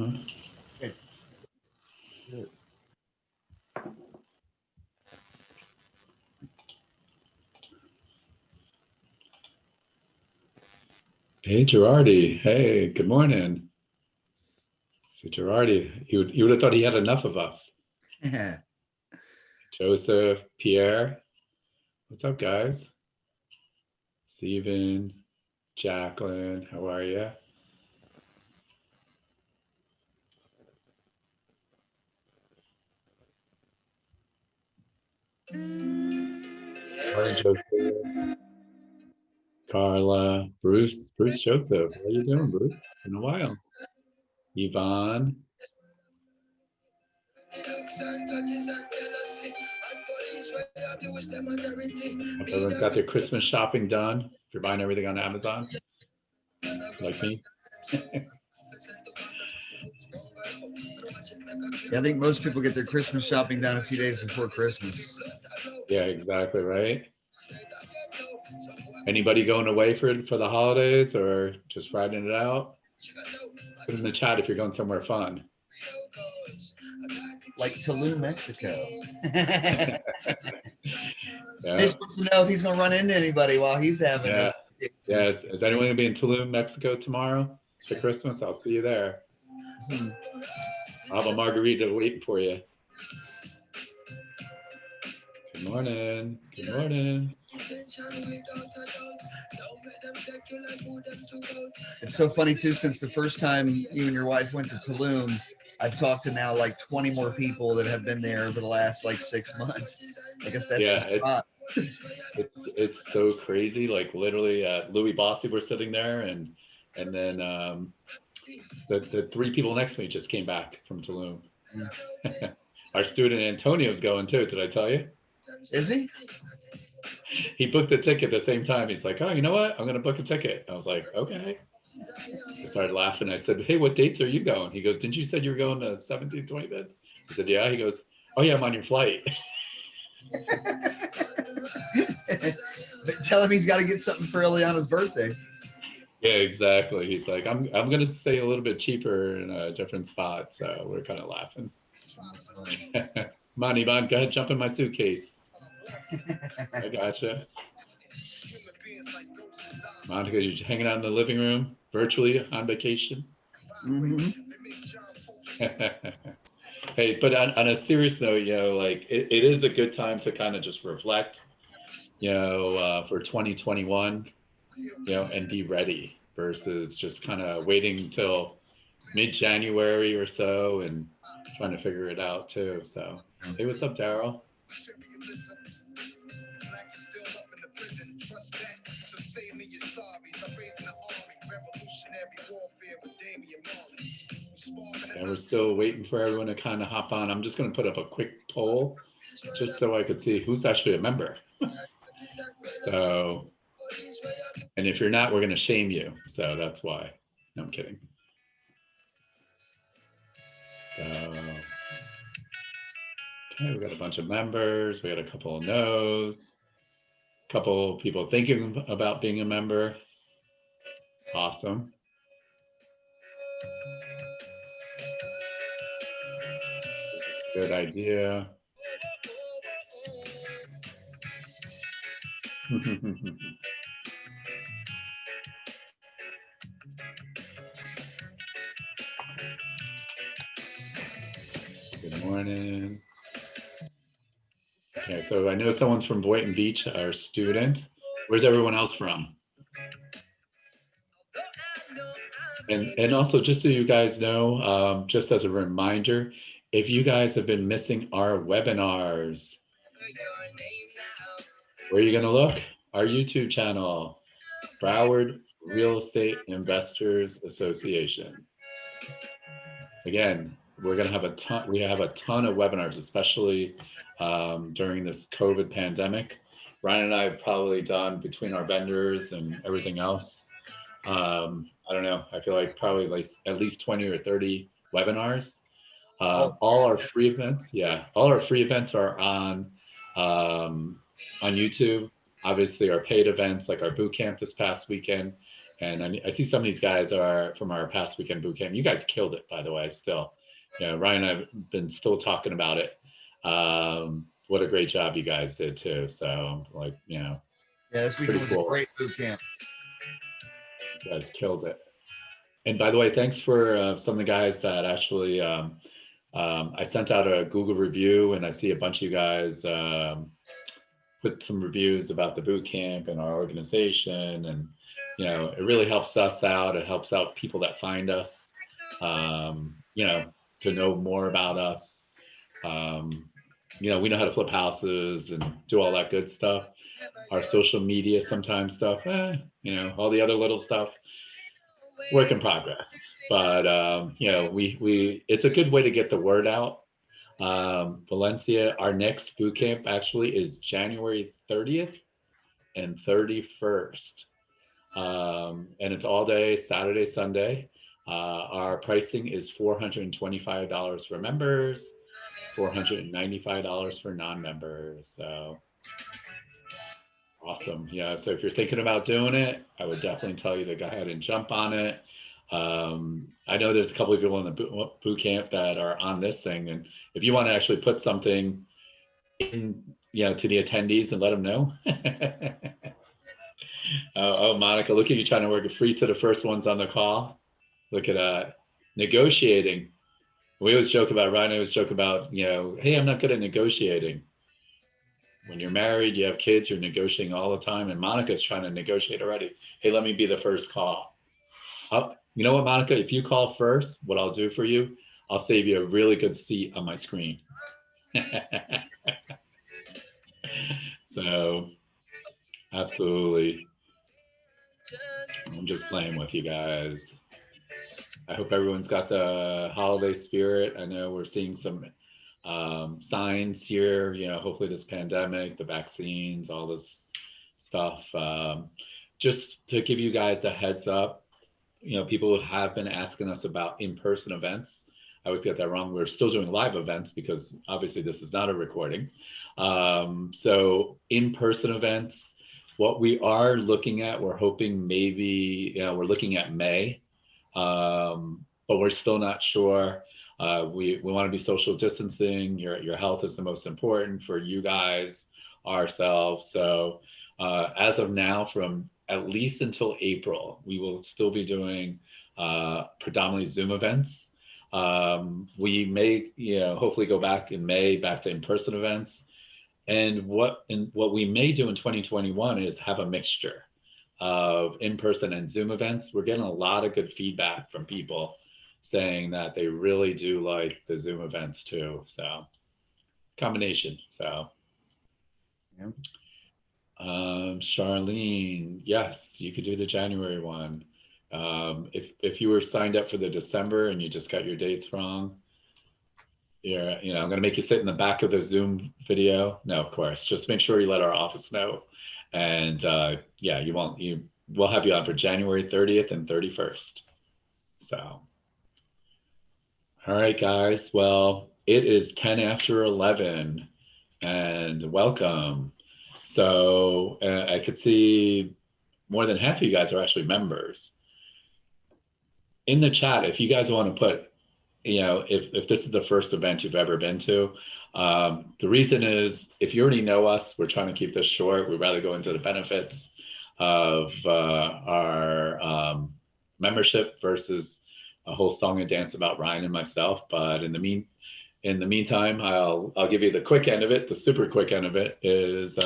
Okay. Good. Hey, Girardi. Hey, good morning. So Girardi, you would have thought he had enough of us. Yeah. Joseph, Pierre, what's up, guys? Steven, Jacqueline, how are you? Morning, Joseph. Carla, Bruce, Joseph. How you doing, Bruce? Been a while. Yvonne. Hope everyone's got their Christmas shopping done. If you're buying everything on Amazon, like me. Yeah, I think most people get their Christmas shopping done a few days before Christmas. Yeah, exactly right. Anybody going away for the holidays or just riding it out? Put in the chat if you're going somewhere fun. Like Tulum, Mexico. Yeah. He's supposed to know if he's going to run into anybody while he's having Yeah. this. Yeah. Is anyone going to be in Tulum, Mexico tomorrow for Christmas? I'll see you there. I'll have a margarita waiting for you. Good morning. Good morning. It's so funny too, since the first time you and your wife went to Tulum, I've talked to now like 20 more people that have been there over the last like 6 months. I guess that's the spot. It's so crazy. Like literally, Louis Bossy were sitting there, and then the three people next to me just came back from Tulum. Our student Antonio's going too. Did I tell you? Is he? He booked the ticket at the same time. He's like, oh, you know what? I'm going to book a ticket. I was like, okay. I started laughing. I said, hey, what dates are you going? He goes, didn't you said you were going to 17th, 25th? I said, yeah. He goes, oh, yeah, I'm on your flight. But tell him he's got to get something for Eliana's birthday. Yeah, exactly. He's like, I'm going to stay a little bit cheaper in a different spot. So we're kind of laughing. Come on, Ivan, go ahead, jump in my suitcase. I gotcha. Monica, you're hanging out in the living room, virtually on vacation. Hey, but on a serious note, like it is a good time to kind of just reflect, for 2021, and be ready versus just kind of waiting until mid-January or so and trying to figure it out too. So, hey, what's up, Daryl? And we're still waiting for everyone to kind of hop on. I'm just going to put up a quick poll just so I could see who's actually a member. So, and if you're not, we're going to shame you. So that's why. No, I'm kidding. So, okay, we got a bunch of members. We got a couple of no's. A couple of people thinking about being a member. Awesome. Good idea. Good morning. Okay, so I know someone's from Boynton Beach, our student. Where's everyone else from? And also, just so you guys know, just as a reminder, if you guys have been missing our webinars, where are you going to look? Our YouTube channel, Broward Real Estate Investors Association. Again, we're going to have a ton. We have a ton of webinars, especially during this COVID pandemic. Ryan and I have probably done, between our vendors and everything else, I don't know, I feel like probably like at least 20 or 30 webinars. All our free events, all our free events are on YouTube. Obviously, our paid events, like our boot camp this past weekend, And I see some of these guys are from our past weekend boot camp. You guys killed it, by the way, still. Ryan and I have been still talking about it. What a great job you guys did too. So like, yeah, this weekend was cool. A great boot camp. You guys killed it. And by the way, thanks for some of the guys that actually, I sent out a Google review, and I see a bunch of you guys put some reviews about the boot camp and our organization. And, it really helps us out. It helps out people that find us, to know more about us. We know how to flip houses and do all that good stuff. Our social media sometimes stuff, all the other little stuff, work in progress. But it's a good way to get the word out. Valencia, our next boot camp actually is January 30th and 31st. And it's all day, Saturday, Sunday. Our pricing is $425 for members, $495 for non-members. So awesome. Yeah. So if you're thinking about doing it, I would definitely tell you to go ahead and jump on it. I know there's a couple of people in the boot camp that are on this thing. And if you want to actually put something in, to the attendees and let them know. Oh, Monica, look at you trying to work it free to the first ones on the call. Look at that. Negotiating. We always joke about, Ryan always joke about, hey, I'm not good at negotiating. When you're married, you have kids, you're negotiating all the time. And Monica's trying to negotiate already. Hey, let me be the first call. You know what, Monica, if you call first, what I'll do for you, I'll save you a really good seat on my screen. So, absolutely. I'm just playing with you guys. I hope everyone's got the holiday spirit. I know we're seeing some signs here, hopefully this pandemic, the vaccines, all this stuff. Just to give you guys a heads up, people have been asking us about in-person events. I always get that wrong. We're still doing live events because obviously this is not a recording. So in-person events, what we are looking at, we're hoping maybe, we're looking at May, but we're still not sure. We want to be social distancing. Your health is the most important for you guys, ourselves. So as of now, from at least until April, we will still be doing predominantly Zoom events. We may, hopefully go back in May, back to in-person events. And what we may do in 2021 is have a mixture of in-person and Zoom events. We're getting a lot of good feedback from people saying that they really do like the Zoom events too. So combination. So yeah. Charlene, yes, you could do the January one. If you were signed up for the December and you just got your dates wrong, I'm going to make you sit in the back of the Zoom video. No, of course, just make sure you let our office know. And we'll have you on for January 30th and 31st. So, all right, guys. Well, it is 10 after 11 and welcome. So I could see more than half of you guys are actually members. In the chat, if you guys want to put, if this is the first event you've ever been to, the reason is if you already know us, we're trying to keep this short. We'd rather go into the benefits of our membership versus a whole song and dance about Ryan and myself. But in the meantime, I'll give you the quick end of it. The super quick end of it is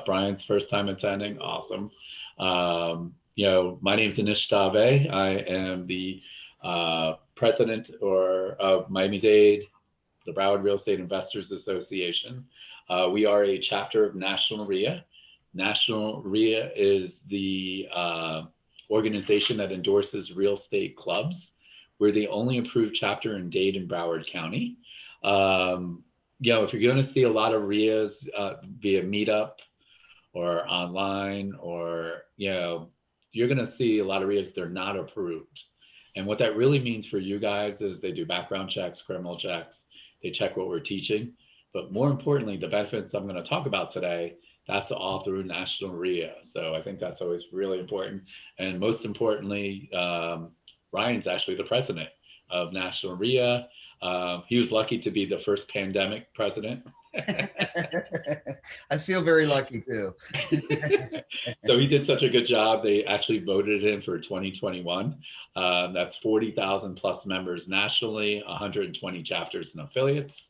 Brian's first time attending. Awesome. My name is Anish Dave. I am the president of Miami Dade, the Broward Real Estate Investors Association. We are a chapter of National REIA. National REIA is the organization that endorses real estate clubs. We're the only approved chapter in Dade and Broward County. If you're going to see a lot of REIAs via Meetup or online, or you're going to see a lot of REIAs, they're not approved. And what that really means for you guys is they do background checks, criminal checks, they check what we're teaching. But more importantly, the benefits I'm going to talk about today, that's all through National REIA. So I think that's always really important. And most importantly, Ryan's actually the president of National REIA. He was lucky to be the first pandemic president. I feel very lucky too. So he did such a good job. They actually voted him for 2021. That's 40,000 plus members nationally, 120 chapters and affiliates.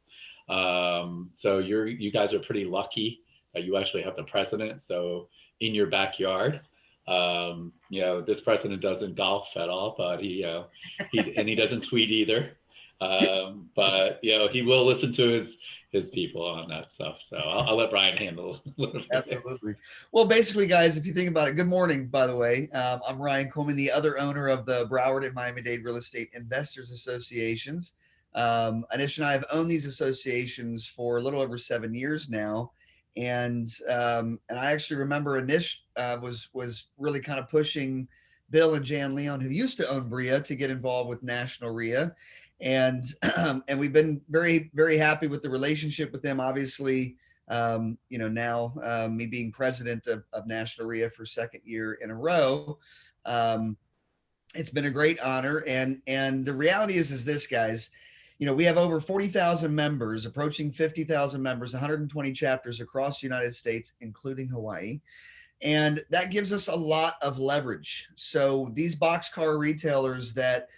So you guys are pretty lucky that you actually have the president. So in your backyard, this president doesn't golf at all, but he doesn't tweet either. But he will listen to his people on that stuff. So I'll let Brian handle a little bit. Absolutely. Well, basically, guys, if you think about it, good morning, by the way. I'm Ryan Coleman, the other owner of the Broward and Miami Dade Real Estate Investors Associations. Anish and I have owned these associations for a little over 7 years now. And I actually remember Anish was really kind of pushing Bill and Jan Leon, who used to own BREIA, to get involved with National REIA. And we've been very, very happy with the relationship with them. Obviously, now me being president of National REIA for second year in a row, it's been a great honor. And the reality is this, guys, we have over 40,000 members, approaching 50,000 members, 120 chapters across the United States, including Hawaii. And that gives us a lot of leverage. So these boxcar retailers that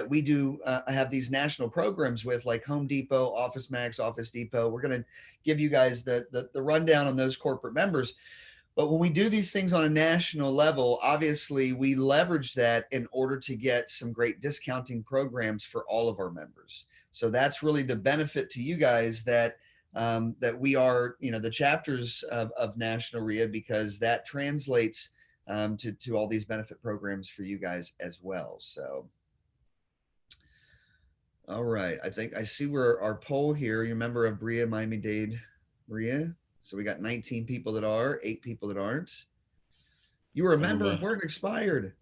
we do have these national programs with, like Home Depot, Office Max, Office Depot. We're going to give you guys the rundown on those corporate members. But when we do these things on a national level, obviously we leverage that in order to get some great discounting programs for all of our members. So that's really the benefit to you guys that we are, the chapters of National REIA, because that translates to all these benefit programs for you guys as well. So. All right. I think I see where our poll here. You're a member of BREIA Miami Dade REIA. So we got 19 people that are, 8 people that aren't. You were a member and weren't expired.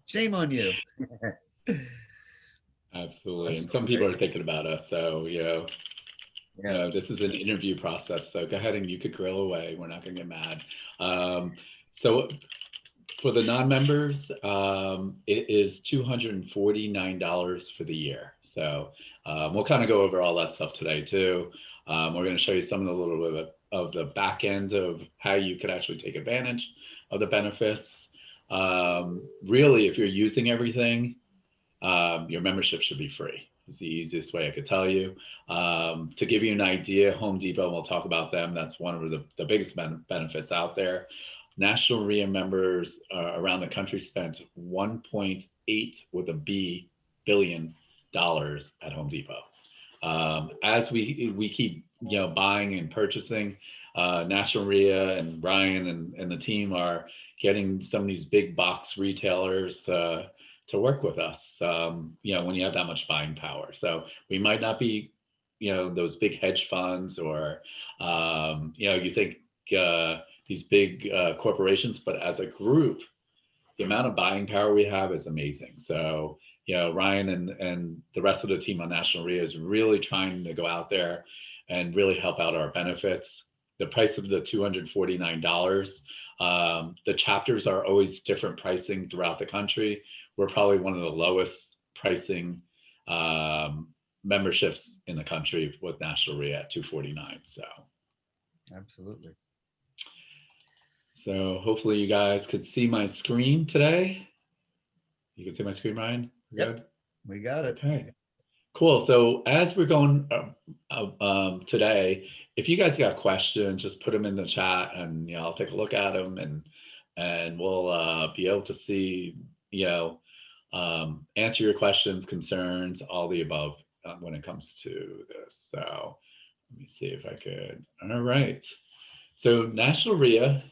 Shame on you. Absolutely. That's and some people are thinking about us. So, this is an interview process. So go ahead and you could grill away. We're not going to get mad. So for the non-members, it is $249 for the year. So we'll kind of go over all that stuff today too. We're going to show you some of the little bit of the back end of how you could actually take advantage of the benefits. Really, if you're using everything, your membership should be free. It's the easiest way I could tell you. To give you an idea, Home Depot, we'll talk about them. That's one of the biggest benefits out there. National REIA members around the country spent $1.8 with a B billion at Home Depot. As we keep buying and purchasing, National REIA and Ryan and the team are getting some of these big box retailers to work with us. When you have that much buying power, so we might not be those big hedge funds or you think these big corporations, but as a group, the amount of buying power we have is amazing. So, Ryan and the rest of the team on National REIA is really trying to go out there and really help out our benefits. The price of the $249, the chapters are always different pricing throughout the country. We're probably one of the lowest pricing memberships in the country with National REIA at $249. So, absolutely. So hopefully you guys could see my screen today. You can see my screen, Ryan? Yep, good? We got it. Okay, cool. So as we're going today, if you guys got questions, just put them in the chat and I'll take a look at them and we'll be able to see, answer your questions, concerns, all the above when it comes to this. So let me see if I could. All right. So National REIA,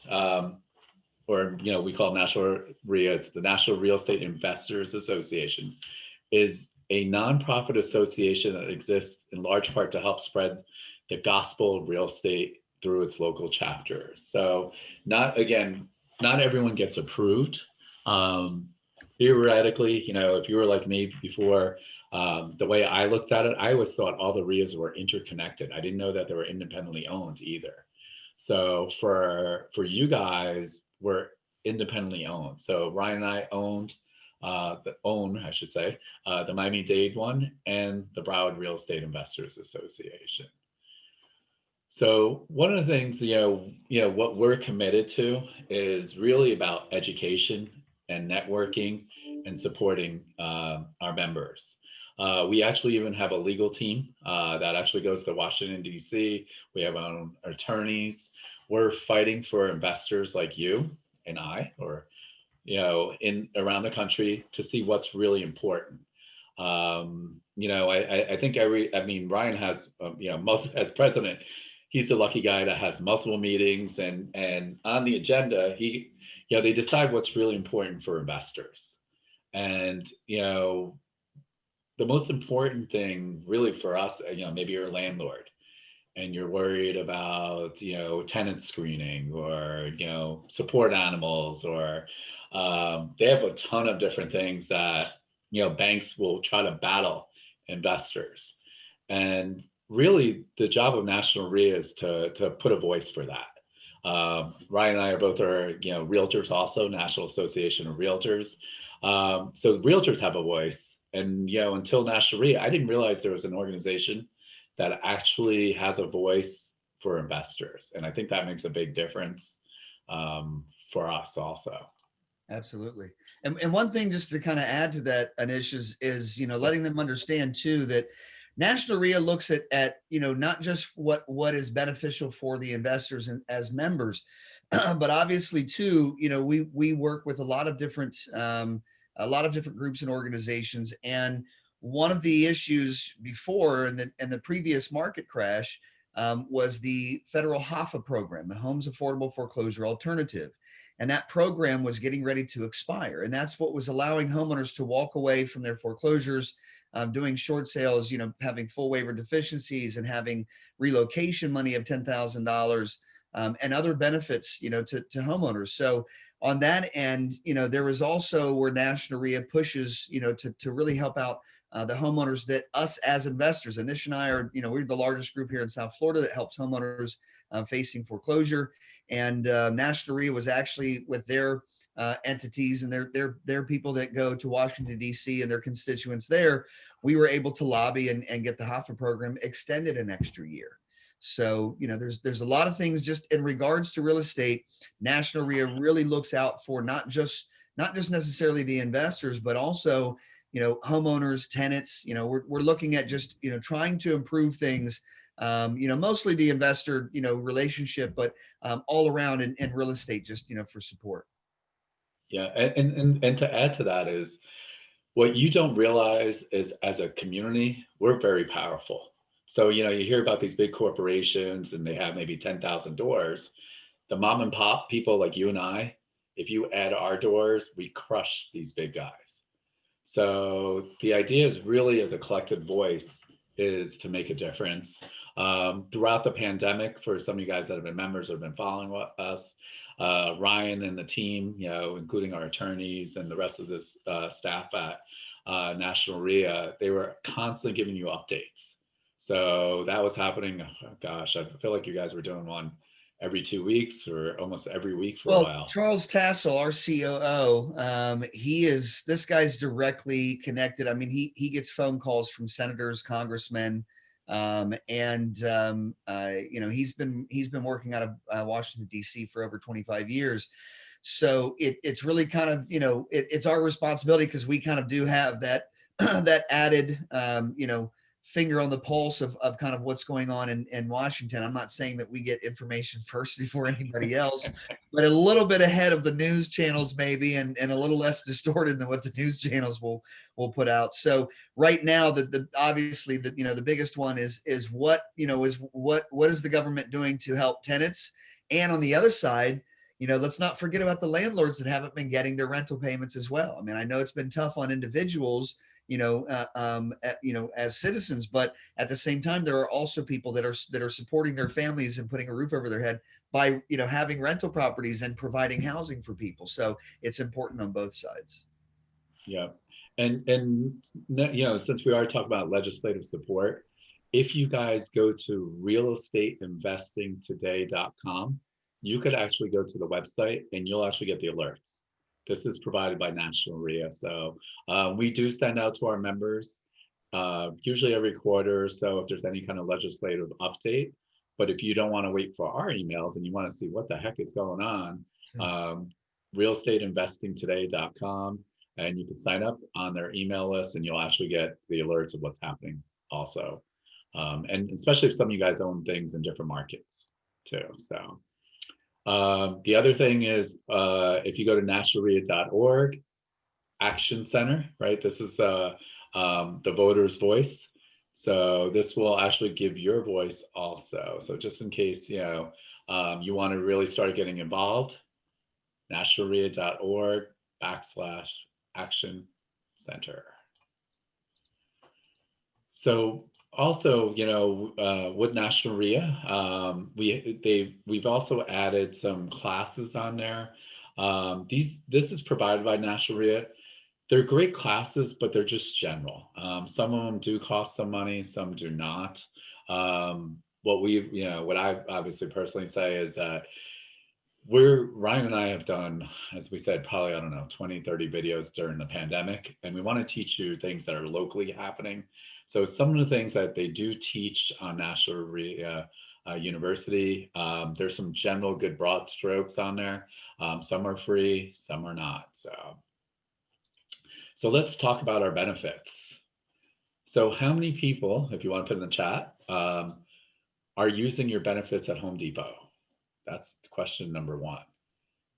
or we call it National REIA, it's the National Real Estate Investors Association, is a nonprofit association that exists in large part to help spread the gospel of real estate through its local chapters. So not everyone gets approved theoretically, if you were like me before, the way I looked at it, I always thought all the REIAs were interconnected. I didn't know that they were independently owned either. So for you guys, we're independently owned. So Ryan and I I should say, the Miami-Dade one and the Broward Real Estate Investors Association. So one of the things, what we're committed to is really about education and networking and supporting our members. We actually even have a legal team that actually goes to Washington, D.C. We have our own attorneys. We're fighting for investors like you and I, or in around the country, to see what's really important. I think Ryan has, most as president, he's the lucky guy that has multiple meetings, and on the agenda, they decide what's really important for investors. And, the most important thing really for us, maybe you're a landlord and you're worried about, tenant screening, or, support animals, or they have a ton of different things that, banks will try to battle investors. And really the job of National REIA is to put a voice for that. Ryan and I are both realtors, also National Association of Realtors. So realtors have a voice, and until National REIA, I didn't realize there was an organization that actually has a voice for investors, and I think that makes a big difference for us also. Absolutely. And one thing just to kind of add to that, Anish, is letting them understand too that National REIA looks at not just what is beneficial for the investors and as members, but obviously too, we work with a lot of different groups and organizations. And one of the issues before and the previous market crash was the federal HAFA program, the Homes Affordable Foreclosure Alternative. And that program was getting ready to expire. And that's what was allowing homeowners to walk away from their foreclosures, doing short sales, having full waiver deficiencies and having relocation money of $10,000 and other benefits, to homeowners. So on that end, there was also where National REIA pushes, to really help out the homeowners that us as investors. Anish and I are, we're the largest group here in South Florida that helps homeowners facing foreclosure. And National REIA was actually with their entities and their people that go to Washington, D.C. and their constituents there, we were able to lobby and get the HAFA program extended an extra year. So, there's a lot of things just in regards to real estate. National REIA really looks out for not just necessarily the investors, but also, homeowners, tenants. We're looking at just, trying to improve things, mostly the investor, relationship, but all around in real estate, just, for support. Yeah. And to add to that is, what you don't realize is, as a community, we're very powerful. So, you hear about these big corporations and they have maybe 10,000 doors. The mom and pop people like you and I, if you add our doors, we crush these big guys. So the idea is really, as a collective voice, is to make a difference. Throughout the pandemic, for some of you guys that have been members or have been following us, Ryan and the team, including our attorneys and the rest of this staff at National REIA, they were constantly giving you updates. So that was happening. Oh, gosh, I feel like you guys were doing one every 2 weeks or almost every week for a while. Charles Tassel, our COO, this guy's directly connected. I mean, he gets phone calls from senators, congressmen, he's been working out of Washington, D.C. for over 25 years. So it's really kind of, it's our responsibility, because we kind of do have that, that added, finger on the pulse of kind of what's going on in Washington. I'm not saying that we get information first before anybody else, but a little bit ahead of the news channels maybe, and a little less distorted than what the news channels will put out. So right now, obviously the biggest one is what is the government doing to help tenants? And on the other side, let's not forget about the landlords that haven't been getting their rental payments as well. I mean, I know it's been tough on individuals, as citizens, but at the same time, there are also people that are supporting their families and putting a roof over their head by, having rental properties and providing housing for people. So it's important on both sides. Yeah. Since we are talking about legislative support, if you guys go to realestateinvestingtoday.com, you could actually go to the website and you'll actually get the alerts. This is provided by National REIA. So we do send out to our members usually every quarter or so if there's any kind of legislative update. But if you don't want to wait for our emails and you want to see what the heck is going on, um, realestateinvestingtoday.com, and you can sign up on their email list and you'll actually get the alerts of what's happening also. And especially if some of you guys own things in different markets too. So the other thing is if you go to nationalreia.org, Action Center, right? This is the voter's voice. So this will actually give your voice also. So just in case, you want to really start getting involved, nationalreia.org/Action Center. So also, with National REIA, we've also added some classes on there. This is provided by National REIA. They're great classes, but they're just general. Some of them do cost some money, some do not. What I obviously personally say is that Ryan and I have done, as we said, probably, I don't know, 20, 30 videos during the pandemic, and we want to teach you things that are locally happening. So some of the things that they do teach on National REIA University, there's some general good broad strokes on there. Some are free, some are not. So let's talk about our benefits. So how many people, if you want to put in the chat, are using your benefits at Home Depot? That's question number one.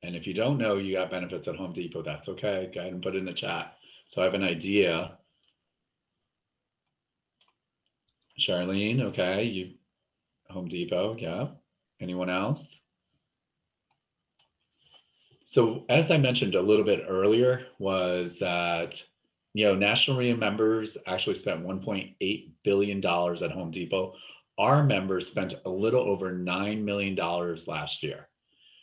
And if you don't know you got benefits at Home Depot, that's okay. Go ahead and put it in the chat so I have an idea. Charlene, okay, Home Depot, yeah. Anyone else? So as I mentioned a little bit earlier was that, National REIA members actually spent $1.8 billion at Home Depot. Our members spent a little over $9 million last year.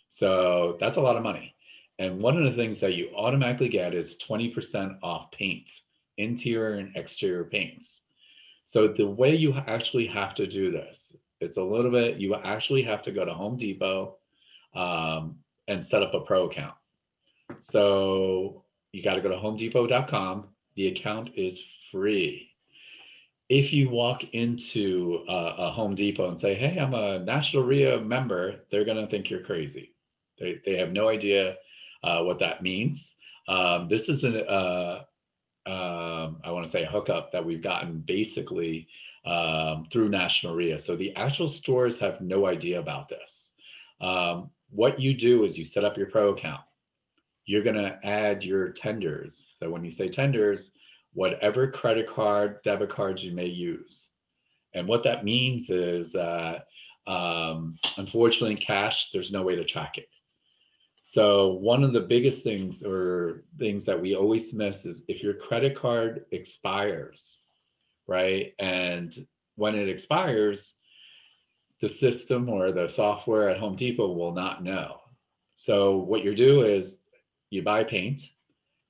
So that's a lot of money. And one of the things that you automatically get is 20% off paints, interior and exterior paints. So the way you actually have to do this, it's a little bit, you actually have to go to Home Depot and set up a pro account. So you got to go to homedepot.com. The account is free. If you walk into a Home Depot and say, hey, I'm a National REIA member, they're going to think you're crazy. They have no idea what that means. This is I want to say a hookup that we've gotten basically through National REIA. So the actual stores have no idea about this. What you do is you set up your pro account. You're going to add your tenders. So when you say tenders, whatever credit card, debit cards you may use. And what that means is that unfortunately in cash, there's no way to track it. So one of the biggest things that we always miss is if your credit card expires, right? And when it expires, the system or the software at Home Depot will not know. So what you do is you buy paint,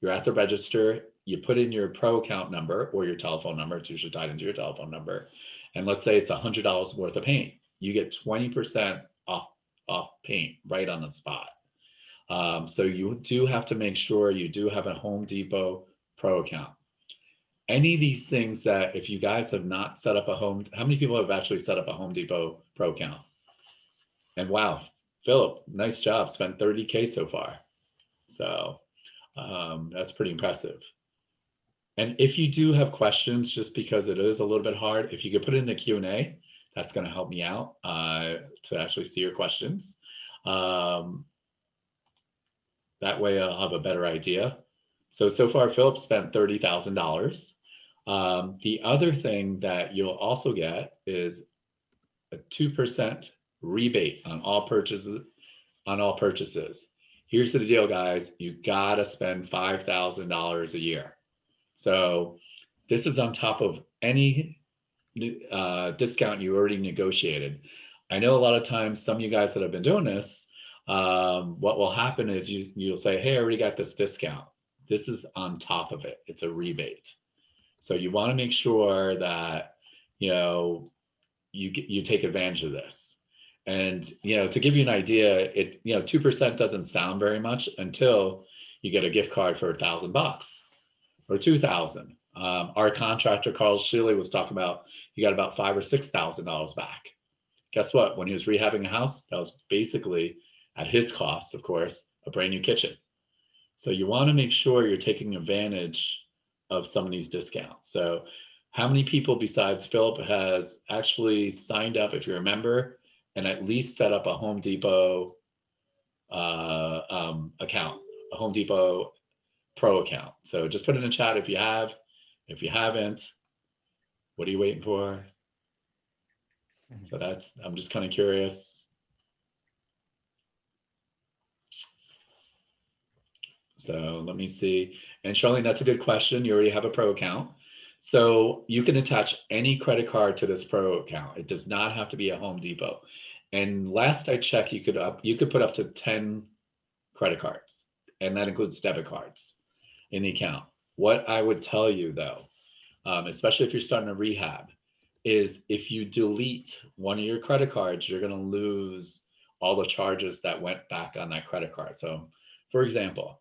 you're at the register, you put in your pro account number or your telephone number, it's usually tied into your telephone number. And let's say it's $100 worth of paint. You get 20% off paint right on the spot. So you do have to make sure you do have a Home Depot pro account. Any of these things that if you guys have not set up how many people have actually set up a Home Depot pro account? And wow, Philip, nice job, spent 30K so far. So that's pretty impressive. And if you do have questions, just because it is a little bit hard, if you could put it in the Q&A, that's going to help me out to actually see your questions. That way I'll have a better idea. So far, Philip spent $30,000. The other thing that you'll also get is a 2% rebate on all purchases. Here's the deal, guys. You gotta spend $5,000 a year. So this is on top of any discount you already negotiated. I know a lot of times some of you guys that have been doing this, what will happen is you'll say, hey, I already got this discount. This is on top of it. It's a rebate. So you want to make sure that, you know, you take advantage of this. And, you know, to give you an idea, 2% doesn't sound very much until you get a gift card for $1,000 or 2,000. Our contractor, Carl Shealy, was talking about, he got about $5,000 or $6,000 back. Guess what? When he was rehabbing a house, that was basically at his cost, of course, a brand new kitchen. So you want to make sure you're taking advantage of some of these discounts. So how many people besides Philip has actually signed up, if you're a member, and at least set up a Home Depot account, a Home Depot Pro account? So just put in the chat if you have. If you haven't, what are you waiting for? So I'm just kind of curious. So let me see. And Charlene, that's a good question. You already have a Pro account. So you can attach any credit card to this Pro account. It does not have to be a Home Depot. And last I checked, you could put up to 10 credit cards, and that includes debit cards in the account. What I would tell you though, especially if you're starting a rehab, is if you delete one of your credit cards, you're going to lose all the charges that went back on that credit card. So for example,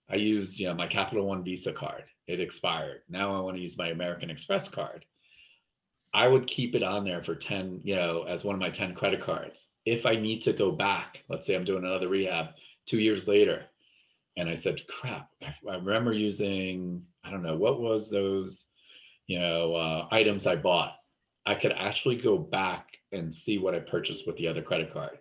I used, my Capital One Visa card. It expired. Now I want to use my American Express card. I would keep it on there for 10, as one of my 10 credit cards. If I need to go back, let's say I'm doing another rehab 2 years later, and I said, crap, I remember using, I don't know, what was those, items I bought. I could actually go back and see what I purchased with the other credit card.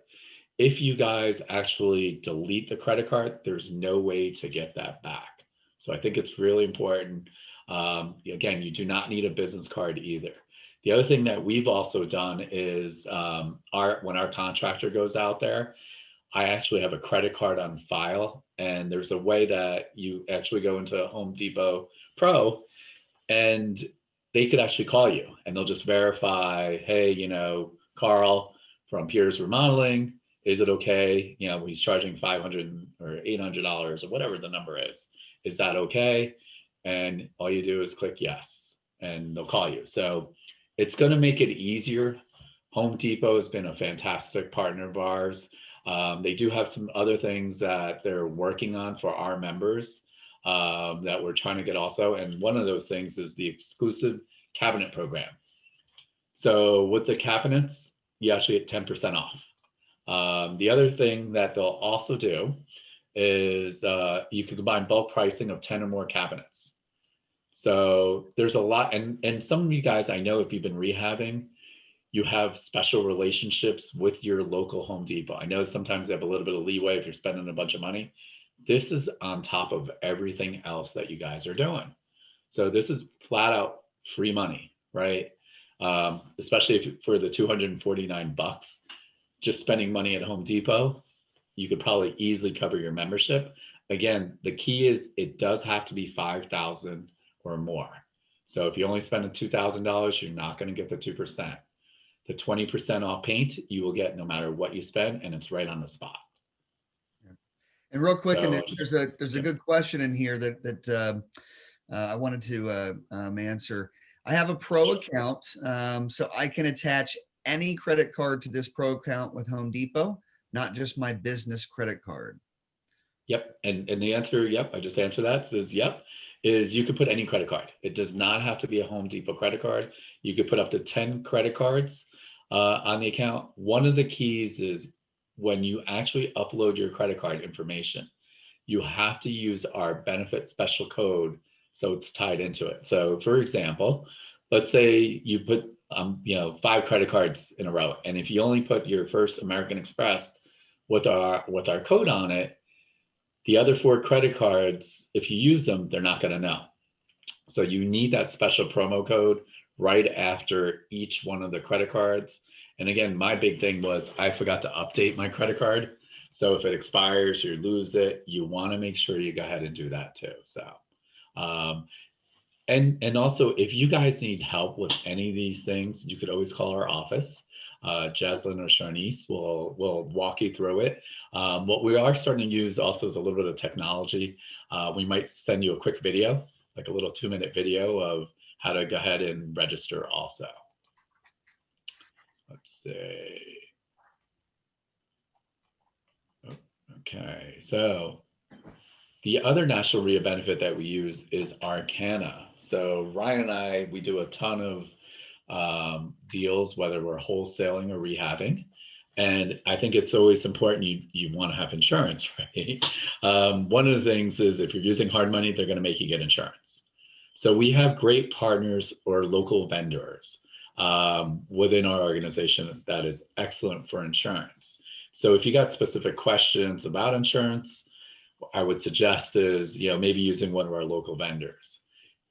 If you guys actually delete the credit card, there's no way to get that back. So I think it's really important. Again, you do not need a business card either. The other thing that we've also done is when our contractor goes out there, I actually have a credit card on file, and there's a way that you actually go into Home Depot Pro and they could actually call you and they'll just verify, hey, Carl from Piers Remodeling, is it okay? He's charging $500 or $800 or whatever the number is. Is that okay? And all you do is click yes, and they'll call you. So it's going to make it easier. Home Depot has been a fantastic partner of ours. They do have some other things that they're working on for our members that we're trying to get also. And one of those things is the exclusive cabinet program. So with the cabinets, you actually get 10% off. The other thing that they'll also do is you can combine bulk pricing of 10 or more cabinets. So there's a lot, and some of you guys, I know if you've been rehabbing, you have special relationships with your local Home Depot. I know sometimes they have a little bit of leeway if you're spending a bunch of money. This is on top of everything else that you guys are doing. So this is flat out free money, right? Especially if for the $249, just spending money at Home Depot, you could probably easily cover your membership. Again, the key is it does have to be $5,000 or more. So if you only spend $2,000, you're not going to get the 2%. The 20% off paint you will get no matter what you spend, and it's right on the spot. And real quick, So, and there's a good question in here that I wanted to answer. I have a Pro account, so I can attach any credit card to this Pro account with Home Depot, not just my business credit card. Yep, and the answer, yep, I just answered that, says yep, is you could put any credit card. It does not have to be a Home Depot credit card. You could put up to 10 credit cards on the account. One of the keys is when you actually upload your credit card information, you have to use our benefit special code so it's tied into it. So for example, let's say you put 5 credit cards in a row, and if you only put your first American Express with our code on it, the other 4 credit cards, if you use them, they're not going to know. So you need that special promo code right after each one of the credit cards. And again, my big thing was I forgot to update my credit card. So if it expires, you lose it, you want to make sure you go ahead and do that too. So, And also, if you guys need help with any of these things, you could always call our office. Jaslyn or Sharnice will walk you through it. What we are starting to use also is a little bit of technology. We might send you a quick video, like a little 2-minute video of how to go ahead and register also. Let's see. Oh, okay, so the other national REIA benefit that we use is Arcana. So Ryan and I, we do a ton of deals, whether we're wholesaling or rehabbing. And I think it's always important you want to have insurance, right? One of the things is if you're using hard money, they're going to make you get insurance. So we have great partners or local vendors within our organization that is excellent for insurance. So if you got specific questions about insurance, I would suggest is, maybe using one of our local vendors.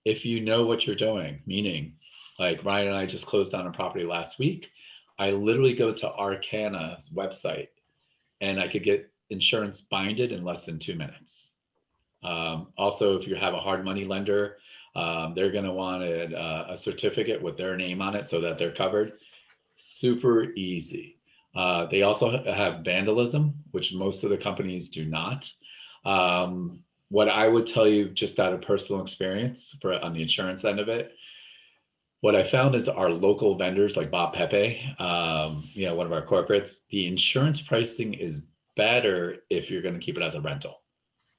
If you know what you're doing, meaning like Ryan and I just closed on a property last week, I literally go to Arcana's website and I could get insurance binded in less than 2 minutes. Also, if you have a hard money lender, they're going to want a certificate with their name on it so that they're covered. Super easy. They also have vandalism, which most of the companies do not. What I would tell you just out of personal experience on the insurance end of it, what I found is our local vendors like Bob Pepe, one of our corporates, the insurance pricing is better if you're going to keep it as a rental,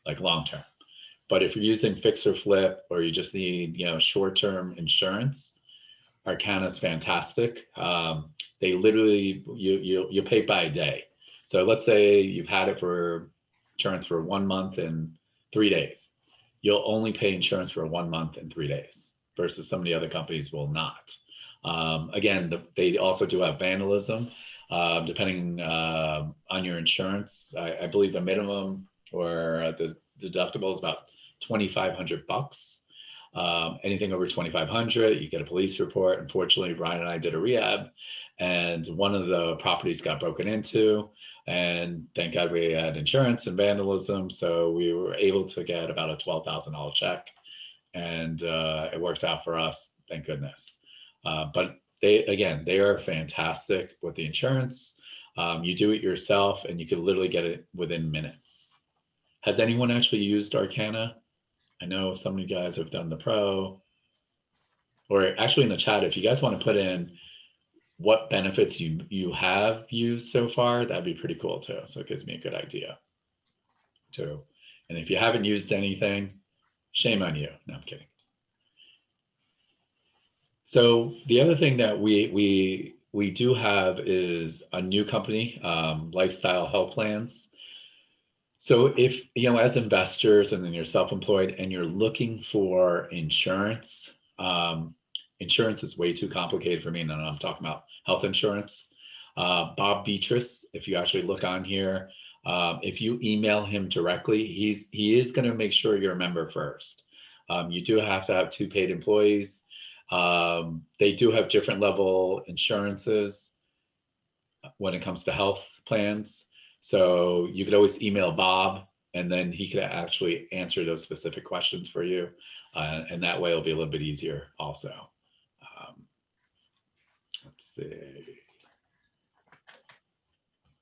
like long-term. But if you're using fix or flip, or you just need, short-term insurance, Arcana is fantastic. They literally, you pay by a day. So let's say you've had it for insurance for 1 month and 3 days. You'll only pay insurance for 1 month and 3 days versus some of the other companies will not. Again, they also do have vandalism, depending on your insurance. I believe the minimum or the deductible is about $2,500. Anything over 2,500, you get a police report. Unfortunately, Ryan and I did a rehab, and one of the properties got broken into, and thank God we had insurance and vandalism, so we were able to get about a $12,000 check, and it worked out for us, thank goodness. But they are fantastic with the insurance. You do it yourself, and you can literally get it within minutes. Has anyone actually used Arcana? I know some of you guys have done the pro, or actually in the chat, if you guys want to put in what benefits you have used so far, that'd be pretty cool too. So it gives me a good idea too. And if you haven't used anything, shame on you. No, I'm kidding. So the other thing that we do have is a new company, Lifestyle Health Plans. So if, as investors and then you're self-employed and you're looking for insurance, insurance is way too complicated for me. And I'm talking about health insurance. Bob Beatrice, if you actually look on here, if you email him directly, he is going to make sure you're a member first. You do have to have 2 paid employees. They do have different level insurances when it comes to health plans. So you could always email Bob, and then he could actually answer those specific questions for you. And that way it'll be a little bit easier also. Let's see.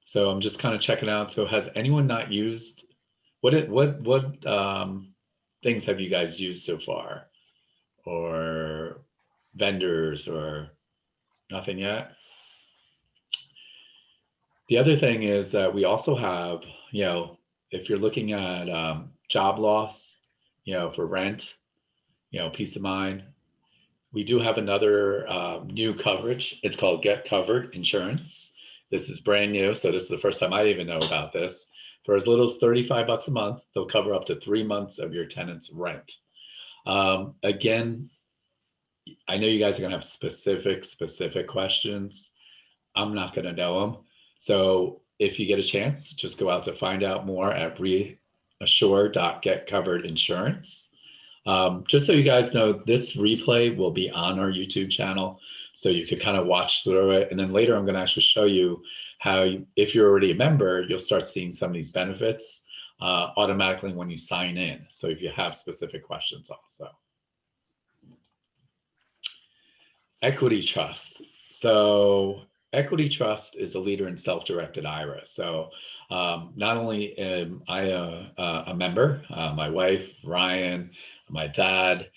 So I'm just kind of checking out. So has anyone not used, what things have you guys used so far? Or vendors, or nothing yet? The other thing is that we also have, if you're looking at job loss, for rent, peace of mind, we do have another new coverage. It's called Get Covered Insurance. This is brand new, so this is the first time I even know about this. For as little as $35 a month, they'll cover up to 3 months of your tenant's rent. Again, I know you guys are going to have specific questions. I'm not going to know them. So if you get a chance, just go out to find out more at reassure.getcoveredinsurance. Just so you guys know, this replay will be on our YouTube channel, so you could kind of watch through it. And then later I'm going to actually show you how, if you're already a member, you'll start seeing some of these benefits automatically when you sign in. So if you have specific questions also. Equity trust. So equity trust is a leader in self-directed IRA. So not only am I a member, my wife, Ryan, my dad,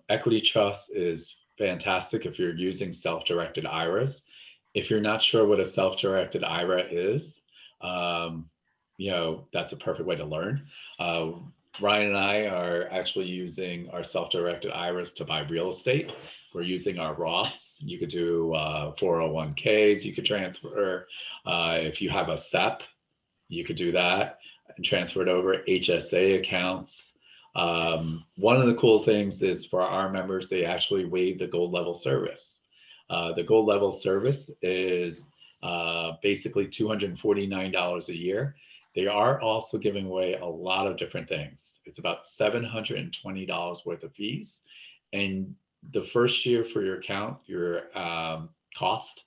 equity trust is fantastic if you're using self-directed IRAs. If you're not sure what a self-directed IRA is, um, that's a perfect way to learn. Uh, Ryan and I are actually using our self-directed IRAs to buy real estate. We're using our Roths. You could do 401ks. You could transfer if you have a SEP, you could do that and transfer it over. HSA accounts. One of the cool things is for our members, they actually waive the gold level service. The gold level service is basically $249 a year. They are also giving away a lot of different things. It's about $720 worth of fees. And the first year for your account, your cost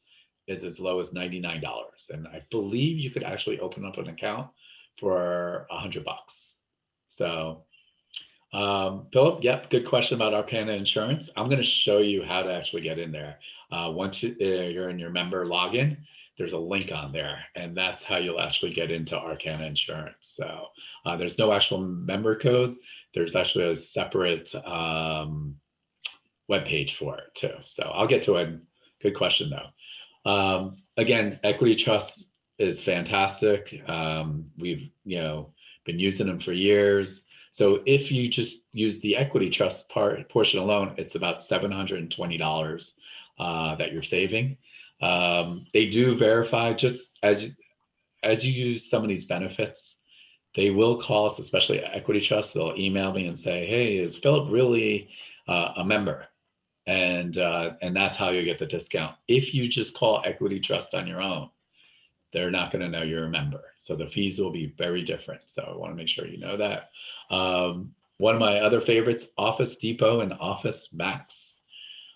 is as low as $99. And I believe you could actually open up an account for $100. So, Philip, yep, good question about Arcana Insurance. I'm going to show you how to actually get in there. Once you're in your member login, there's a link on there, and that's how you'll actually get into Arcana Insurance. So there's no actual member code. There's actually a separate web page for it too. So I'll get to it. Good question though. Again, equity trust is fantastic. We've been using them for years. So if you just use the equity trust portion alone, it's about $720 that you're saving. They do verify, just as you use some of these benefits, they will call us, especially equity trust. They'll email me and say, "Hey, is Philip really a member?" And that's how you get the discount. If you just call equity trust on your own, they're not going to know you're a member. So the fees will be very different. So I want to make sure you know that. One of my other favorites, Office Depot and Office Max.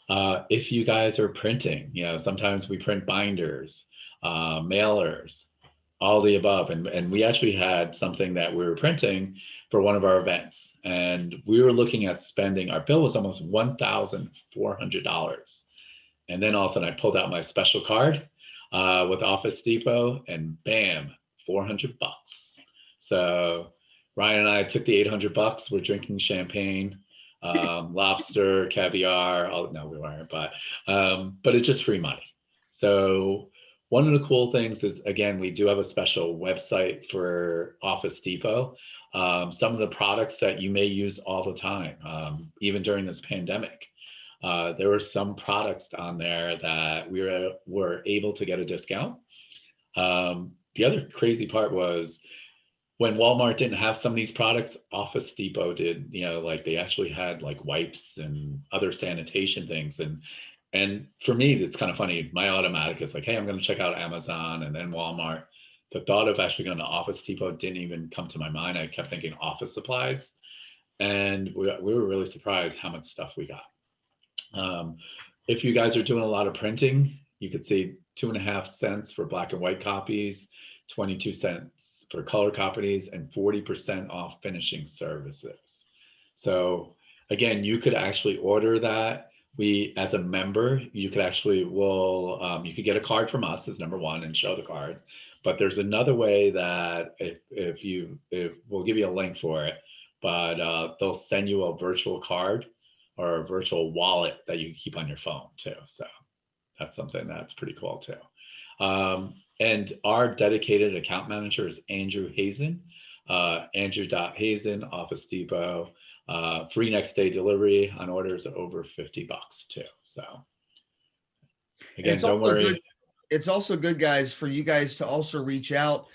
If you guys are printing, sometimes we print binders, mailers, all the above. And we actually had something that we were printing for one of our events. And we were looking at spending, our bill was almost $1,400. And then all of a sudden I pulled out my special card with Office Depot, and bam, $400. So Ryan and I took the $800. We're drinking champagne, lobster, caviar. No, we weren't, but it's just free money. So one of the cool things is, again, we do have a special website for Office Depot. Some of the products that you may use all the time, even during this pandemic. There were some products on there that we were able to get a discount. The other crazy part was when Walmart didn't have some of these products, Office Depot did. Like they actually had like wipes and other sanitation things. And for me, it's kind of funny. My automatic is like, hey, I'm going to check out Amazon and then Walmart. The thought of actually going to Office Depot didn't even come to my mind. I kept thinking office supplies, and we were really surprised how much stuff we got. If you guys are doing a lot of printing, you could save 2.5 cents for black and white copies, 22 cents for color copies, and 40% off finishing services. So again, you could actually order that. We, as a member, you could actually you could get a card from us as number one and show the card. But there's another way that if we'll give you a link for it, but they'll send you a virtual card or a virtual wallet that you keep on your phone too. So that's something that's pretty cool too. And our dedicated account manager is Andrew Hazen, Andrew.Hazen, Office Depot, free next day delivery on orders over $50 too. So again, don't worry. It's also good, guys, for you guys to also reach out.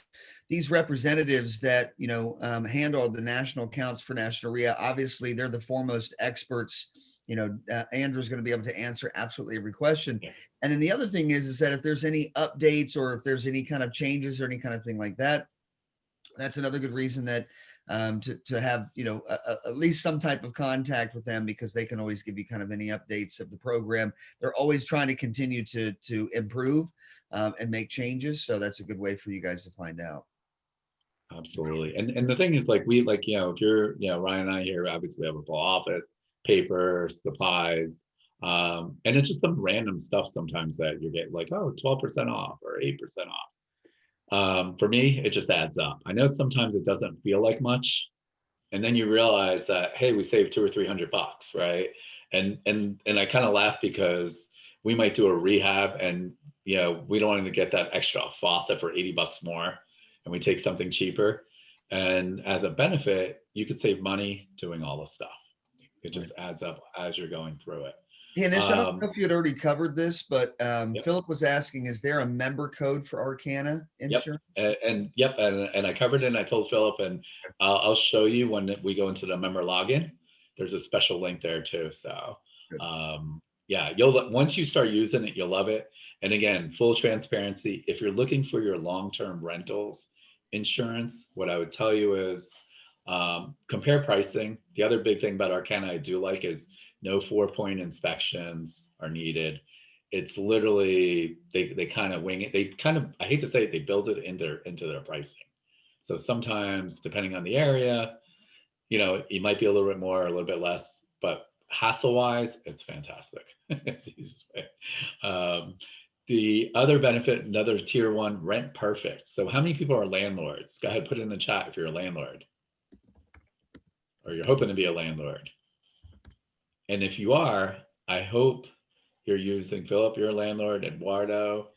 These representatives that handle the national accounts for National REIA, obviously they're the foremost experts. Andrew's going to be able to answer absolutely every question. Yeah. And then the other thing is that if there's any updates or if there's any kind of changes or any kind of thing like that, that's another good reason that to have at least some type of contact with them, because they can always give you kind of any updates of the program. They're always trying to continue to improve and make changes. So that's a good way for you guys to find out. Absolutely. And the thing is, if you're, Ryan and I here, obviously we have a full office, paper, supplies, And it's just some random stuff sometimes that you get like, oh, 12% off or 8% off. For me, it just adds up. I know sometimes it doesn't feel like much, and then you realize that, hey, we saved 200 or 300 bucks, right? And I kind of laugh because we might do a rehab, and we don't want to get that extra faucet for 80 bucks more, and we take something cheaper. And as a benefit, you could save money doing all the stuff. It just adds up as you're going through it. Hey, Anish, I don't know if you had already covered this, but Yep. Philip was asking, is there a member code for Arcana insurance? Yep. And I covered it, and I told Philip, and I'll show you when we go into the member login. There's a special link there too. So yeah, once you start using it, you'll love it. And again, full transparency, if you're looking for your long-term rentals insurance, what I would tell you is compare pricing. The other big thing about Arcana I do like is no 4-point inspections are needed. It's literally, they kind of wing it. They kind of, I hate to say it, they build it into their pricing. So sometimes, depending on the area, it might be a little bit more, a little bit less, but hassle-wise, it's fantastic. It's the easiest way. The other benefit, another tier 1, rent perfect. So how many people are landlords? Go ahead, put it in the chat if you're a landlord, or you're hoping to be a landlord. And if you are, I hope you're using Philip, you're a landlord, Eduardo,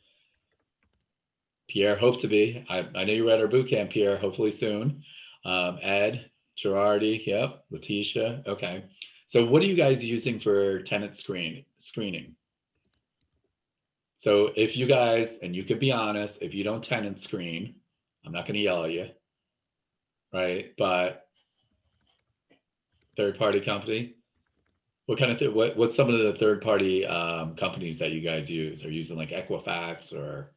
Pierre, hope to be. I know you read our boot camp, Pierre, hopefully soon. Ed, Girardi, yep, Letitia, okay. So what are you guys using for tenant screening? So if you guys, and you could be honest, if you don't tenant screen, I'm not gonna yell at you, right? But third-party company, what kind of what's some of the third-party companies that you guys use? Are you using like Equifax, or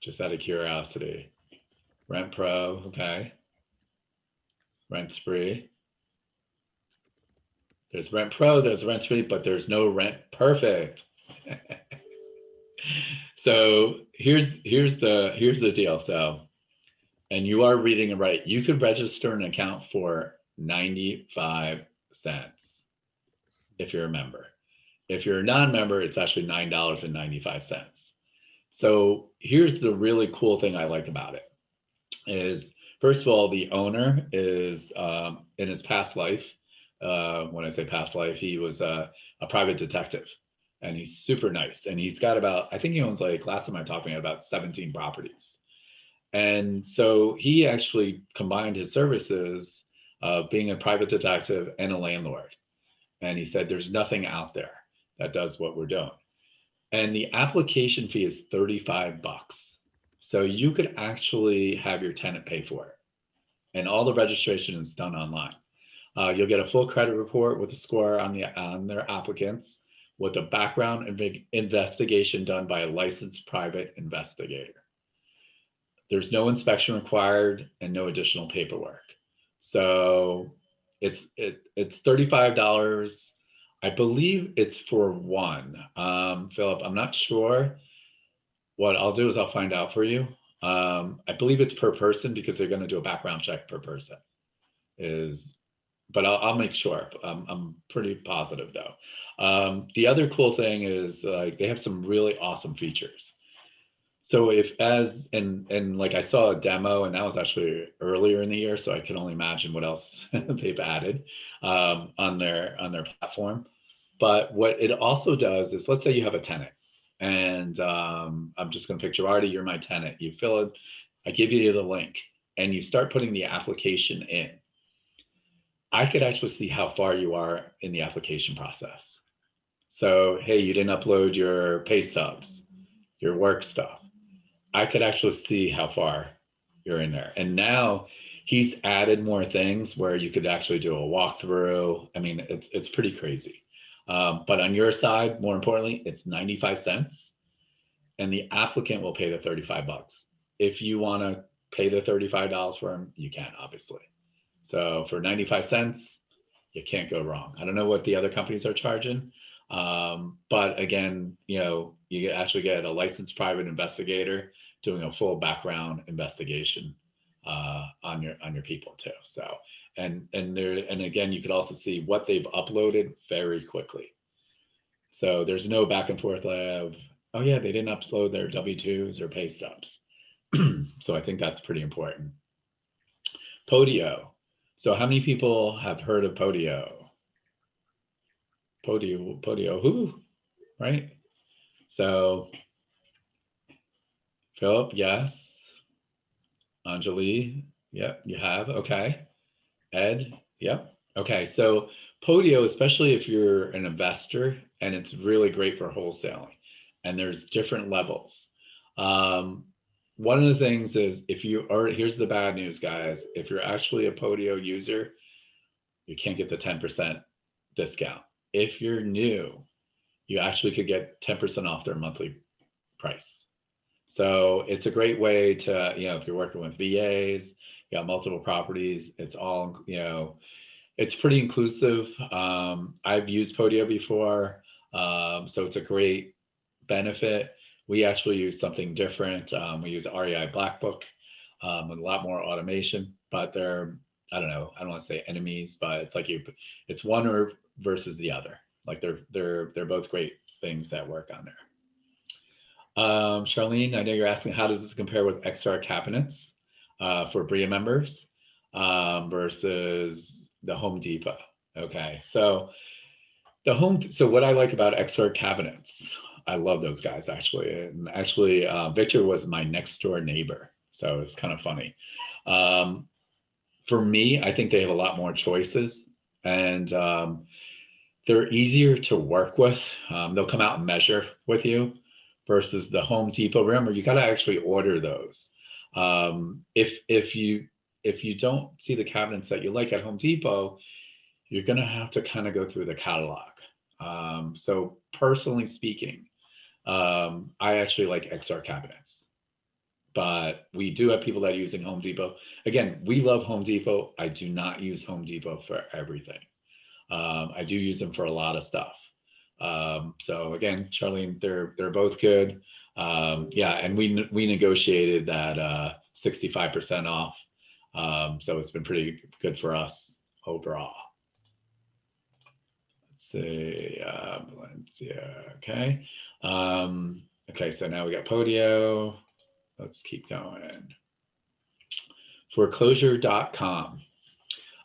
just out of curiosity? Rent Pro, okay. Rent Spree. There's Rent Pro, there's Rent Spree, but there's no Rent Perfect. So here's the deal. So, and you are reading it right. You could register an account for 95 cents if you're a member. If you're a non-member, it's actually $9.95. So here's the really cool thing I like about it is, first of all, the owner is in his past life. When I say past life, he was a private detective, and he's super nice. And he's got about, I think he owns, like, last time I talked about 17 properties. And so he actually combined his services of being a private detective and a landlord. And he said, there's nothing out there that does what we're doing. And the application fee is 35 bucks. So you could actually have your tenant pay for it. And all the registration is done online. You'll get a full credit report with a score on their applicants, with a background investigation done by a licensed private investigator. There's no inspection required and no additional paperwork. So it's $35. I believe it's for one. Philip, I'm not sure. What I'll do is I'll find out for you. I believe it's per person because they're going to do a background check per person. But I'll make sure. I'm pretty positive though. The other cool thing is they have some really awesome features. So and like I saw a demo, and that was actually earlier in the year, so I can only imagine what else they've added on their platform. But what it also does is, let's say you have a tenant, and I'm just going to pick Girardi, you're my tenant. You fill it, I give you the link, and you start putting the application in. I could actually see how far you are in the application process. So, hey, you didn't upload your pay stubs, your work stuff. I could actually see how far you're in there. And now he's added more things where you could actually do a walkthrough. I mean, it's pretty crazy. But on your side, more importantly, it's 95 cents, and the applicant will pay the 35 bucks. If you want to pay the $35 for him, you can, obviously. So for 95 cents, you can't go wrong. I don't know what the other companies are charging. But again, you actually get a licensed private investigator doing a full background investigation on your people too. So, and again, you could also see what they've uploaded very quickly. So there's no back and forth of, oh yeah, they didn't upload their W-2s or pay stubs. So I think that's pretty important. Podio. So how many people have heard of Podio? Podio, who? Right? So Philip, yes. Anjali, yep, you have. Okay. Ed, yep. Okay. So Podio, especially if you're an investor, and it's really great for wholesaling, and there's different levels. One of the things is if you are, here's the bad news, guys. If you're actually a Podio user, you can't get the 10% discount. If you're new, you actually could get 10% off their monthly price. So it's a great way to, if you're working with VAs, you got multiple properties, it's all, it's pretty inclusive. I've used Podio before, so it's a great benefit. We actually use something different. We use REI Black Book with a lot more automation, but they're, I don't know, I don't want to say enemies, but it's like it's one or versus the other. Like they're both great things that work on there. Charlene, I know you're asking, how does this compare with XR cabinets for BREIA members versus the Home Depot? Okay, so so what I like about XR cabinets, I love those guys actually. And actually, Victor was my next door neighbor, so it's kind of funny. For me, I think they have a lot more choices, and they're easier to work with. They'll come out and measure with you versus the Home Depot. Remember, you got to actually order those. If you don't see the cabinets that you like at Home Depot, you're going to have to kind of go through the catalog. So personally speaking, I actually like XR cabinets, but we do have people that are using Home Depot. Again, we love Home Depot. I do not use Home Depot for everything. I do use them for a lot of stuff. So again, Charlene, they're both good. Yeah, and we negotiated that 65% off. So it's been pretty good for us overall. Let's see, Valencia, okay. Okay, so now we got Podio. Let's keep going. Foreclosure.com.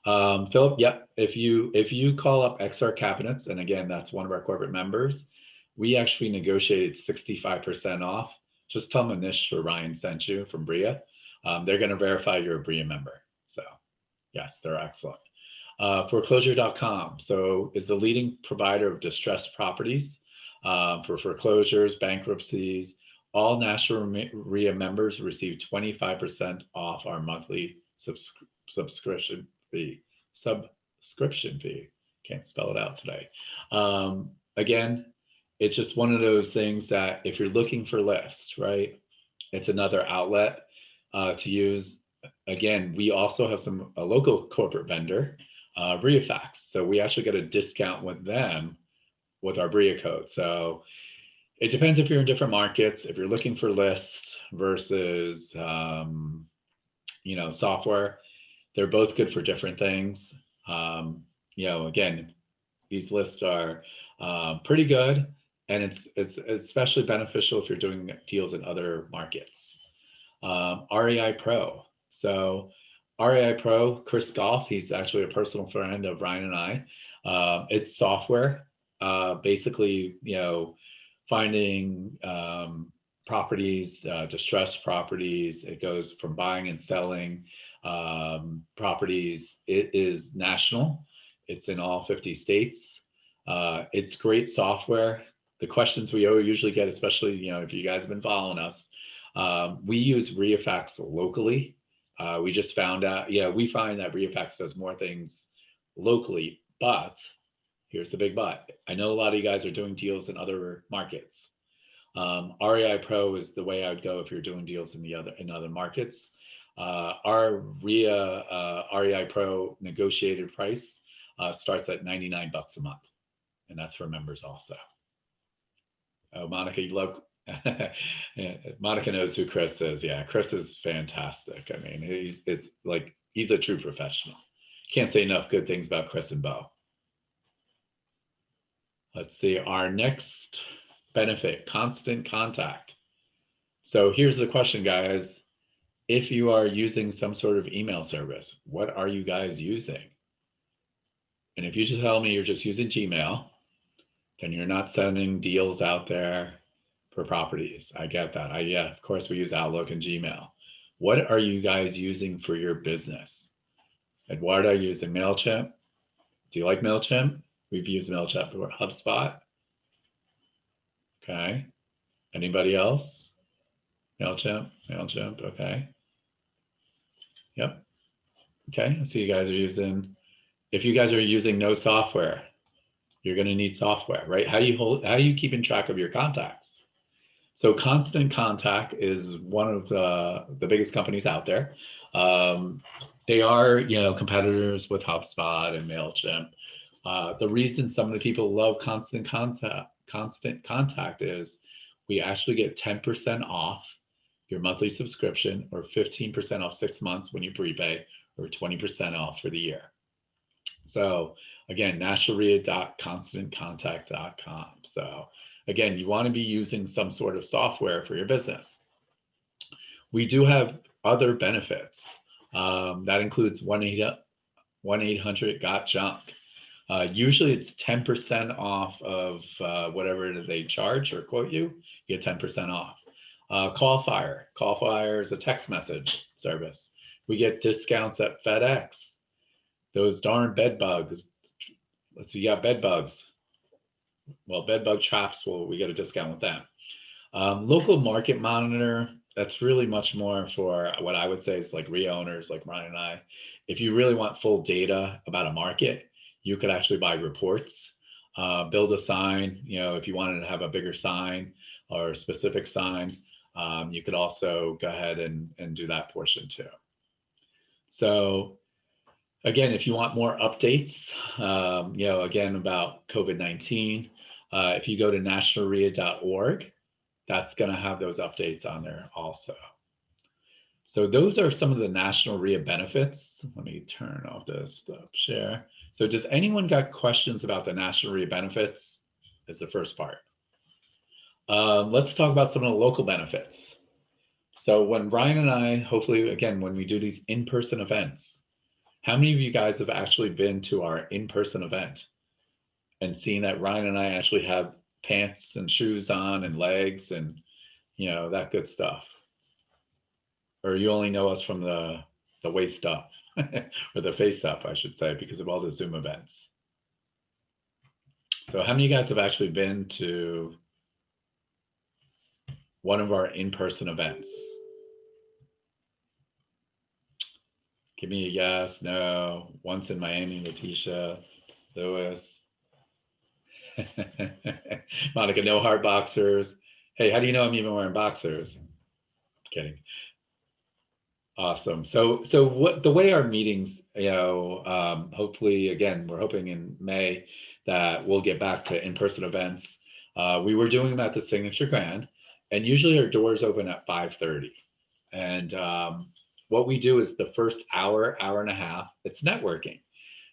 Philip, yep. If you call up XR Cabinets, and again, that's one of our corporate members, we actually negotiated 65% off. Just tell them Anish or Ryan sent you from BREIA. They're going to verify you're a BREIA member. So yes, they're excellent. Foreclosure.com. So is the leading provider of distressed properties for foreclosures, bankruptcies. All National REIA members receive 25% off our monthly subscription fee. Can't spell it out today. Again, it's just one of those things that if you're looking for lists, right, it's another outlet to use. Again, we also have a local corporate vendor, REIA. So we actually get a discount with them with our BREIA code. So it depends if you're in different markets, if you're looking for lists versus, software. They're both good for different things. Again, these lists are pretty good, and it's especially beneficial if you're doing deals in other markets. REI Pro. So REI Pro, Chris Goff, he's actually a personal friend of Ryan and I. It's software, basically, finding properties, distressed properties. It goes from buying and selling properties. It is national. It's in all 50 states. It's great software. The questions we usually get, especially, if you guys have been following us, we use REIA locally. We just found out, we find that REIA does more things locally, but here's the big but. I know a lot of you guys are doing deals in other markets. REI Pro is the way I would go if you're doing deals in other markets. Our REI Pro negotiated price starts at $99 a month, and that's for members also. Oh, Monica, you love. Monica knows who Chris is. Yeah, Chris is fantastic. I mean, he's a true professional. Can't say enough good things about Chris and Bo. Let's see, our next benefit, constant contact. So here's the question, guys. If you are using some sort of email service, what are you guys using? And if you just tell me you're just using Gmail, then you're not sending deals out there for properties. I get that. Yeah, of course we use Outlook and Gmail. What are you guys using for your business? Eduardo using MailChimp. Do you like MailChimp? We've used MailChimp or HubSpot. Okay. Anybody else? MailChimp, okay. Yep. Okay, I see you guys are using, if you guys are using no software, you're going to need software, right? How are you keeping track of your contacts? So Constant Contact is one of the biggest companies out there. They are, competitors with HubSpot and MailChimp. The reason some of the people love Constant Contact is we actually get 10% off your monthly subscription, or 15% off 6 months when you prepay, or 20% off for the year. So again, nationalreia.constantcontact.com. So again, you want to be using some sort of software for your business. We do have other benefits. That includes 1-800-GOT-JUNK. Usually it's 10% off of whatever they charge or quote you, you get 10% off. Callfire. Callfire is a text message service. We get discounts at FedEx. Those darn bed bugs. Let's see, you got bed bugs. Well, bed bug traps, we get a discount with them. Local market monitor, that's really much more for what I would say is like REIA owners like Ryan and I. If you really want full data about a market, you could actually buy reports, build a sign. If you wanted to have a bigger sign or a specific sign, you could also go ahead and do that portion too. So again, if you want more updates, again, about COVID-19, if you go to nationalreia.org, that's going to have those updates on there also. So those are some of the National REIA benefits. Let me turn off this stop share. So does anyone got questions about the National REIA benefits? Is the first part. Let's talk about some of the local benefits. So when Brian and I, hopefully, again, when we do these in-person events, how many of you guys have actually been to our in-person event and seen that Ryan and I actually have pants and shoes on and legs and, that good stuff? Or you only know us from the waist up or the face up, I should say, because of all the Zoom events. So how many of you guys have actually been to one of our in-person events? Give me a yes, no. Once in Miami, Letitia, Lewis. Monica, no hard boxers. Hey, how do you know I'm even wearing boxers? I'm kidding. Awesome. So what the way our meetings, hopefully, again, we're hoping in May that we'll get back to in-person events. We were doing them at the Signature Grand, and usually our doors open at 5:30. And what we do is the first hour and a half, it's networking.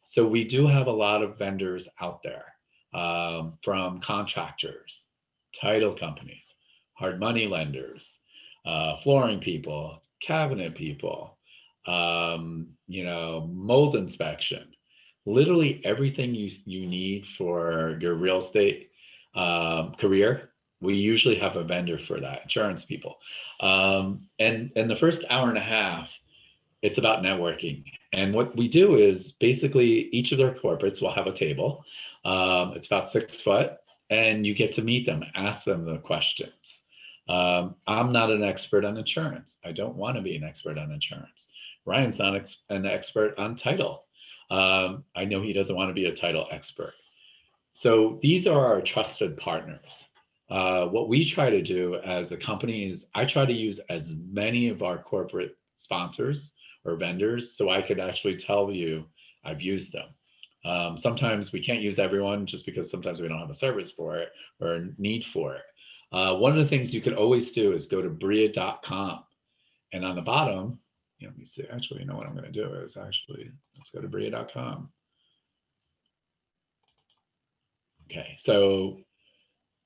So we do have a lot of vendors out there, from contractors, title companies, hard money lenders, flooring people, cabinet people, mold inspection, literally everything you need for your real estate career. We usually have a vendor for that, insurance people. And the first hour and a half, it's about networking. And what we do is basically each of their corporates will have a table. It's about 6 foot, and you get to meet them, ask them the questions. I'm not an expert on insurance. I don't want to be an expert on insurance. Ryan's not an expert on title. I know he doesn't want to be a title expert. So these are our trusted partners. What we try to do as a company is I try to use as many of our corporate sponsors or vendors so I could actually tell you I've used them. Sometimes we can't use everyone just because sometimes we don't have a service for it or a need for it. One of the things you could always do is go to BREIA.com, and on the bottom, let me see, actually, what I'm going to do is actually Let's go to BREIA.com. Okay, so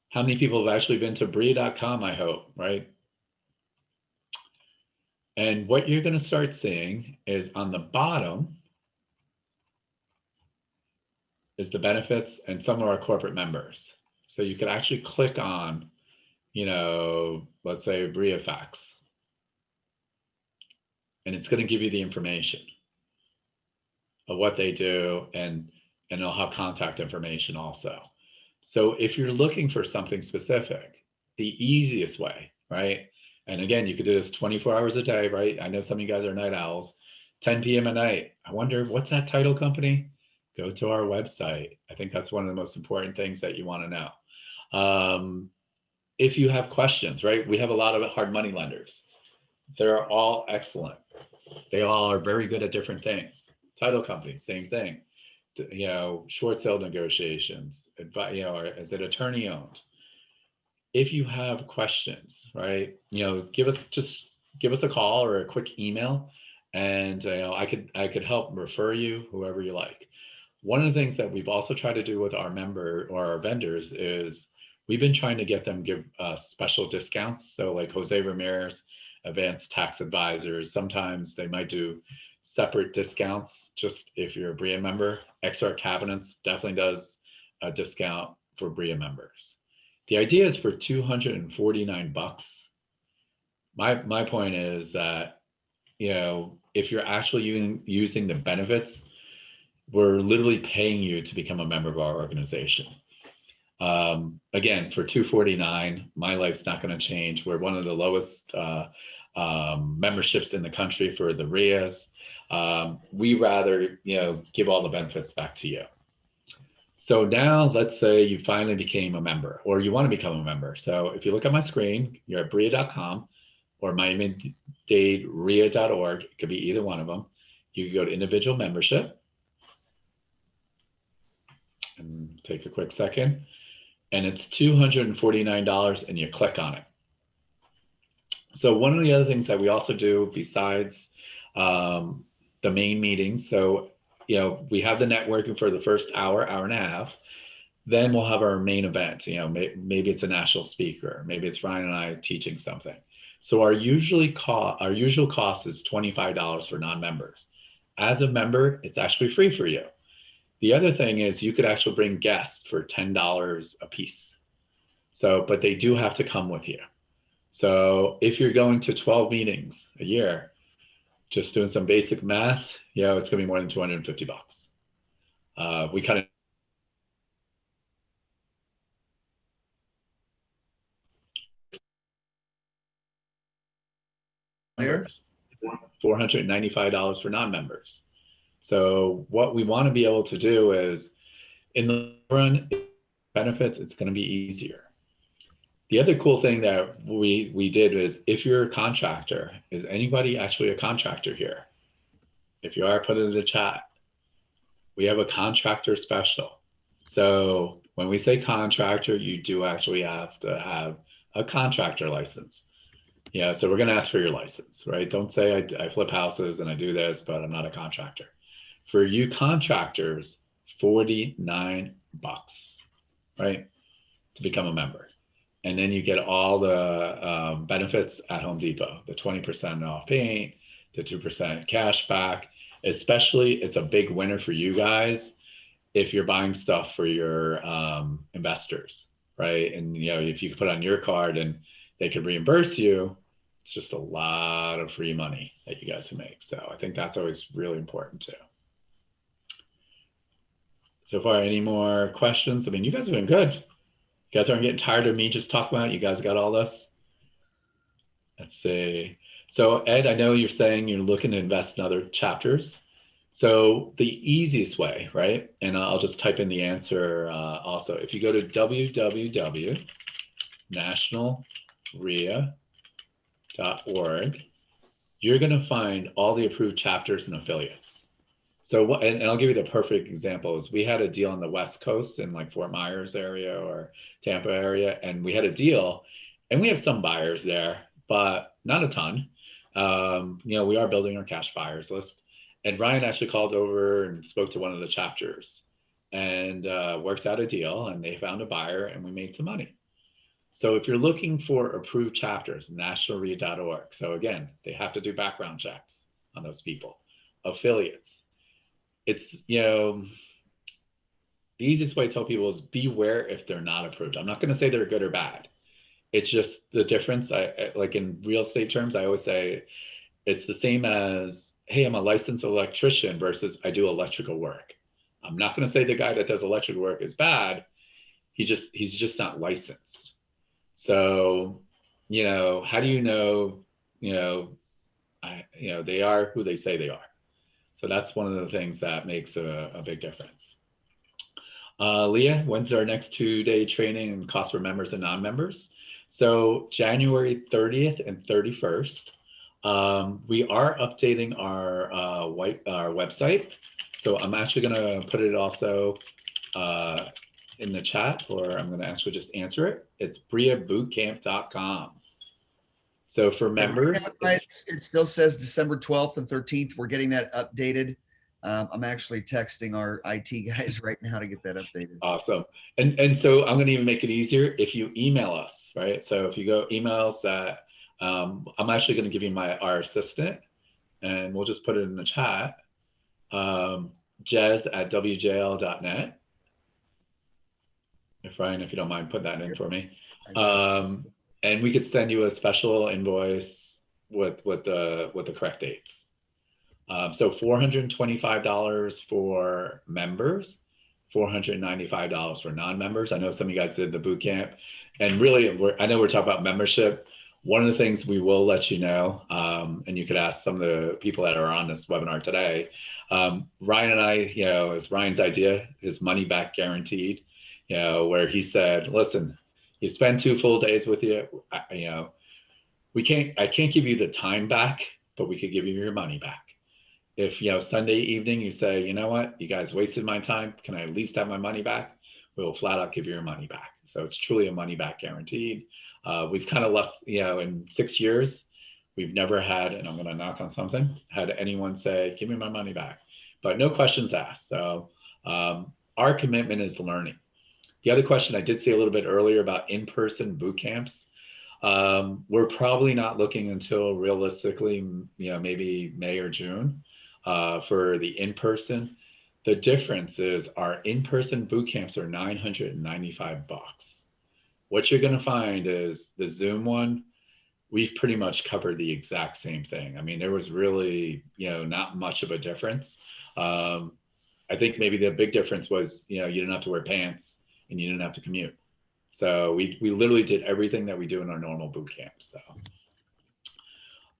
how many people have actually been to BREIA.com, I hope, right? And what you're going to start seeing is on the bottom is the benefits and some of our corporate members. So you could actually click on, you know, let's say BREIA Facts, and it's going to give you the information of what they do, and it'll have contact information also. So if you're looking for something specific, the easiest way, right? And again, you could do this 24 hours a day, right? I know some of you guys are night owls. 10 p.m. at night. I wonder, what's that title company? Go to our website. I think that's one of the most important things that you want to know. If you have questions, right? We have a lot of hard money lenders. They're all excellent. They all are very good at different things. Title companies, same thing. You know, short sale negotiations, you know, or is it attorney owned? If you have questions, right, you know, give us a call or a quick email, and you know, I could help refer you whoever you like. One of the things that we've also tried to do with our member or our vendors is we've been trying to get them give special discounts. So like Jose Ramirez, advanced tax advisors, sometimes they might do separate discounts just if you're a BREIA member. XR Cabinets definitely does a discount for BREIA members. The idea is for $249. My point is that, you know, if you're actually using the benefits, we're literally paying you to become a member of our organization. Again, for $249, my life's not going to change. We're one of the lowest memberships in the country for the REIAs. We rather, you know, give all the benefits back to you. So now let's say you finally became a member, or you want to become a member. So if you look at my screen, you're at BREIA.com or MiamiDadeREIA.org. It could be either one of them. You can go to individual membership and take a quick second. And it's $249, and you click on it. So one of the other things that we also do besides the main meetings, so, you know, we have the networking for the first hour, hour and a half. Then we'll have our main event. You know, maybe it's a national speaker, maybe it's Ryan and I teaching something. So our usual cost is $25 for non-members. As a member, it's actually free for you. The other thing is you could actually bring guests for $10 a piece. So, but they do have to come with you. So if you're going to 12 meetings a year, just doing some basic math, you know, it's gonna be more than $250. We kind of members, $495 for non-members. So what we want to be able to do is, in the run, benefits, it's going to be easier. The other cool thing that we did is, if you're a contractor, is anybody actually a contractor here? If you are, put it in the chat. We have a contractor special. So when we say contractor, you do actually have to have a contractor license. Yeah, so we're going to ask for your license, right? Don't say I flip houses and I do this, but I'm not a contractor. For you contractors, $49, right, to become a member. And then you get all the benefits at Home Depot, the 20% off paint, the 2% cash back. Especially, it's a big winner for you guys if you're buying stuff for your investors, right? And, you know, if you could put on your card and they could reimburse you, it's just a lot of free money that you guys can make. So I think that's always really important too. So far, any more questions? I mean, you guys have been good. You guys aren't getting tired of me just talking about it. You guys got all this? Let's see. So Ed, I know you're saying you're looking to invest in other chapters. So the easiest way, right? And I'll just type in the answer also. If you go to www.nationalreia.org, you're going to find all the approved chapters and affiliates. So what, and I'll give you the perfect example is, we had a deal on the West Coast in like Fort Myers area or Tampa area, and we had a deal, and we have some buyers there, but not a ton. You know, we are building our cash buyers list, And Ryan actually called over and spoke to one of the chapters and worked out a deal, and they found a buyer and we made some money. So if you're looking for approved chapters, nationalreia.org. So again, they have to do background checks on those people. Affiliates. It's, the easiest way to tell people is beware if they're not approved. I'm not going to say they're good or bad. It's just the difference. I like in real estate terms, I always say it's the same as, hey, I'm a licensed electrician versus I do electrical work. I'm not going to say the guy that does electrical work is bad. He's just not licensed. So, how do you know, they are who they say they are. So that's one of the things that makes a big difference. Leah, when's our next 2-day training and cost for members and non-members? So January 30th and 31st. We are updating our website. So I'm actually going to put it also in the chat, or I'm going to actually just answer it. It's BREIAbootcamp.com. So for members, it still says December 12th and 13th. We're getting that updated. I'm actually texting our IT guys right now to get that updated. Awesome. And so I'm going to even make it easier if you email us, right? So if you go emails that, I'm actually going to give you our assistant, and we'll just put it in the chat. Jez@wjl.net. If Ryan, if you don't mind, put that in for me. And we could send you a special invoice with the correct dates. So $425 for members, $495 for non-members. I know some of you guys did the boot camp, and really, I know we're talking about membership. One of the things we will let you know, and you could ask some of the people that are on this webinar today, Ryan and I, it's Ryan's idea, his money back guaranteed, where he said, listen, you spend 2 full days with you, I can't give you the time back, but we could give you your money back. If, Sunday evening, you say, you know what, you guys wasted my time, can I at least have my money back? We'll flat out give you your money back. So it's truly a money back guaranteed. We've kind of left, in 6 years, we've never had, and I'm going to knock on something, had anyone say, give me my money back, but no questions asked. So our commitment is learning. The other question I did say a little bit earlier about in-person boot camps. We're probably not looking until realistically, maybe May or June for the in-person. The difference is our in-person boot camps are $995. What you're going to find is the Zoom one, we've pretty much covered the exact same thing. I mean, there was really, not much of a difference. I think maybe the big difference was, you didn't have to wear pants and you didn't have to commute. So we literally did everything that we do in our normal boot camp. So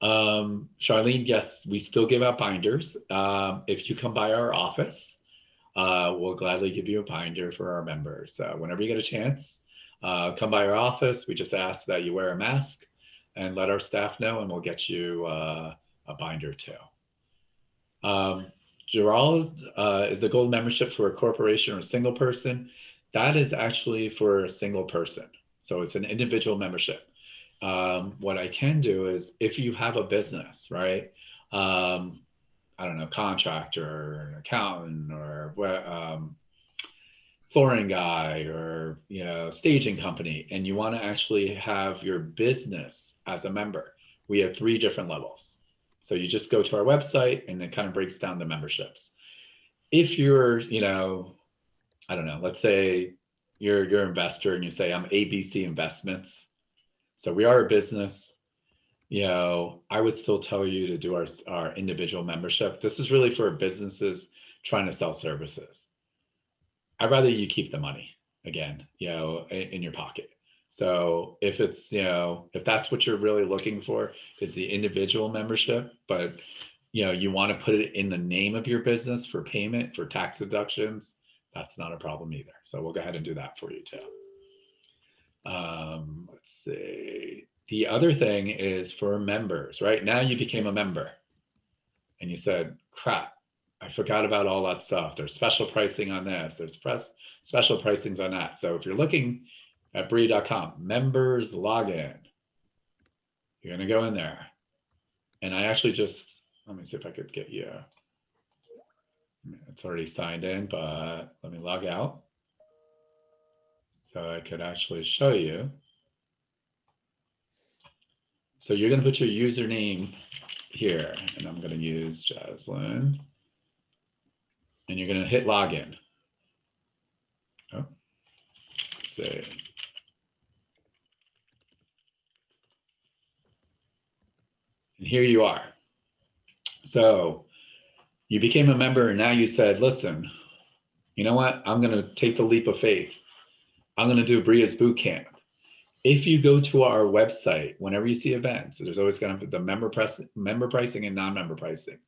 Charlene, yes, we still give out binders. If you come by our office, we'll gladly give you a binder for our members. Whenever you get a chance, come by our office. We just ask that you wear a mask and let our staff know, and we'll get you a binder too. Gerald, is the gold membership for a corporation or a single person? That is actually for a single person. So it's an individual membership. What I can do is if you have a business, right? I don't know, contractor or an accountant or flooring guy or, staging company, and you want to actually have your business as a member, we have 3 different levels. So you just go to our website and it kind of breaks down the memberships. If you're, I don't know, let's say you're an investor and you say, I'm ABC Investments. So we are a business, I would still tell you to do our individual membership. This is really for businesses trying to sell services. I'd rather you keep the money again, in your pocket. So if it's, if that's what you're really looking for is the individual membership, but you want to put it in the name of your business for payment, for tax deductions, that's not a problem either. So we'll go ahead and do that for you too. Let's see. The other thing is for members, right? Now you became a member and you said, crap, I forgot about all that stuff. There's special pricing on this. There's special pricings on that. So if you're looking at BREIA.com, members login, you're going to go in there. And I actually just, let me see if I could get you. It's already signed in, but let me log out so I could actually show you. So you're going to put your username here, and I'm going to use Jaslyn, and you're going to hit login. Oh, say. And here you are. So you became a member, and now you said, listen, you know what? I'm going to take the leap of faith. I'm going to do BREIA's boot camp. If you go to our website, whenever you see events, there's always going to be the member pricing and non-member pricing.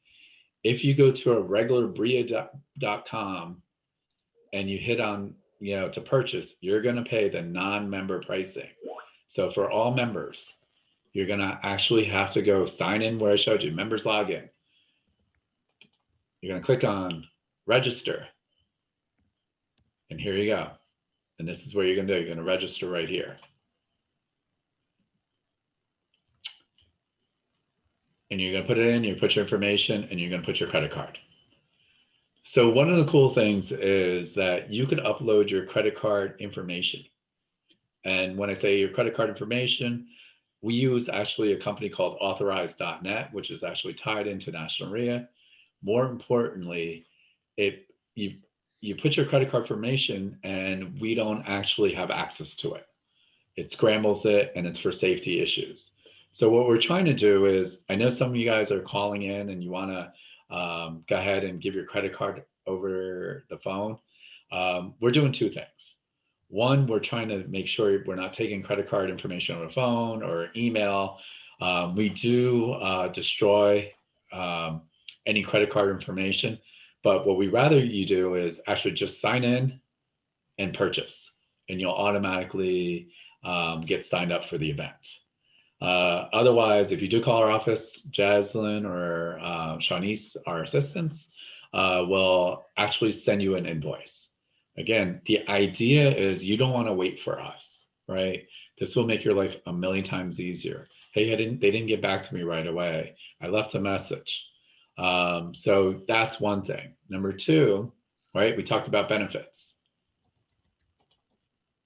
If you go to a regular BREIA.com and you hit on, to purchase, you're going to pay the non-member pricing. So for all members, you're going to actually have to go sign in where I showed you, members login. You're going to click on register. And here you go. And this is what you're going to do. You're going to register right here. And you're going to put it in, you put your information, and you're going to put your credit card. So one of the cool things is that you could upload your credit card information. And when I say your credit card information, we use actually a company called Authorize.net, which is actually tied into National REIA. More importantly, if you put your credit card information and we don't actually have access to it. It scrambles it and it's for safety issues. So what we're trying to do is, I know some of you guys are calling in and you want to go ahead and give your credit card over the phone. We're doing two things. One, we're trying to make sure we're not taking credit card information on the phone or email. We do destroy any credit card information, but what we rather you do is actually just sign in and purchase, and you'll automatically get signed up for the event. Otherwise, if you do call our office, Jaslyn or Shanice, our assistants, will actually send you an invoice. Again, the idea is you don't want to wait for us, right? This will make your life a million times easier. Hey, they didn't get back to me right away. I left a message. So that's one thing. Number two, right? We talked about benefits.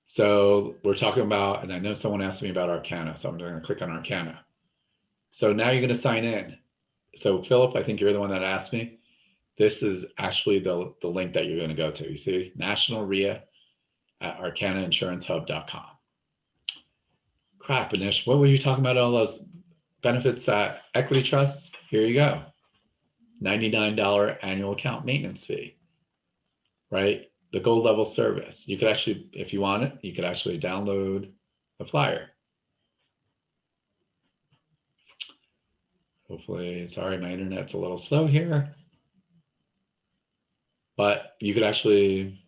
So we're talking about, and I know someone asked me about Arcana, so I'm going to click on Arcana. So now you're going to sign in. So Philip, I think you're the one that asked me. This is actually the link that you're going to go to. You see, National REIA at arcanainsurancehub.com. Crap, Anish, what were you talking about? All those benefits at Equity Trusts? Here you go. $99 annual account maintenance fee, right? The gold level service. You could actually, if you want it, you could actually download the flyer. Hopefully, sorry, my internet's a little slow here. But you could actually,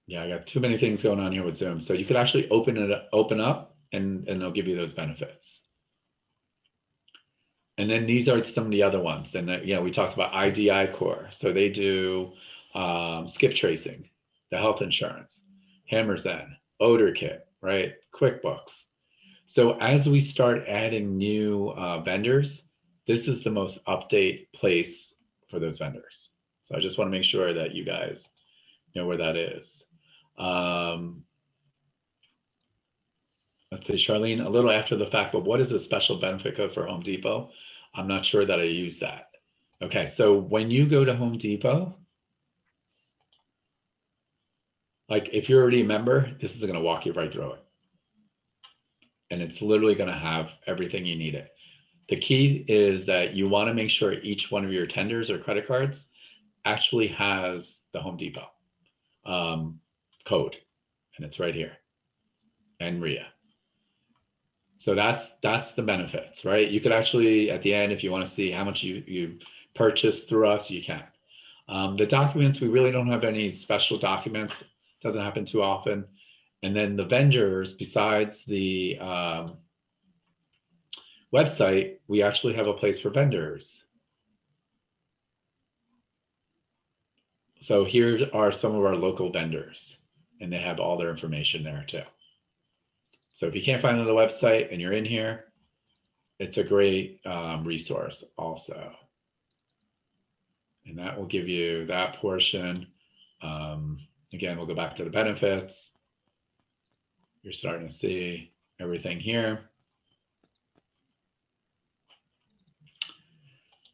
yeah, I got too many things going on here with Zoom. So you could actually open up and they'll give you those benefits. And then these are some of the other ones. And we talked about IDI Core. So they do skip tracing, the health insurance, Hammer's End, Odor Kit, right? QuickBooks. So as we start adding new vendors, this is the most update place for those vendors. So I just want to make sure that you guys know where that is. Let's say, Charlene, a little after the fact, but what is a special benefit code for Home Depot? I'm not sure that I use that. Okay, so when you go to Home Depot, like if you're already a member, this is going to walk you right through it. And it's literally going to have everything you need it. The key is that you want to make sure each one of your tenders or credit cards actually has the Home Depot code, and it's right here, NREIA. So that's the benefits, right? You could actually, at the end, if you want to see how much you purchased through us, you can. The documents, we really don't have any special documents. Doesn't happen too often. And then the vendors, besides the website, we actually have a place for vendors. So here are some of our local vendors, and they have all their information there too. So if you can't find it on the website and you're in here, it's a great resource also. And that will give you that portion. Again, we'll go back to the benefits. You're starting to see everything here.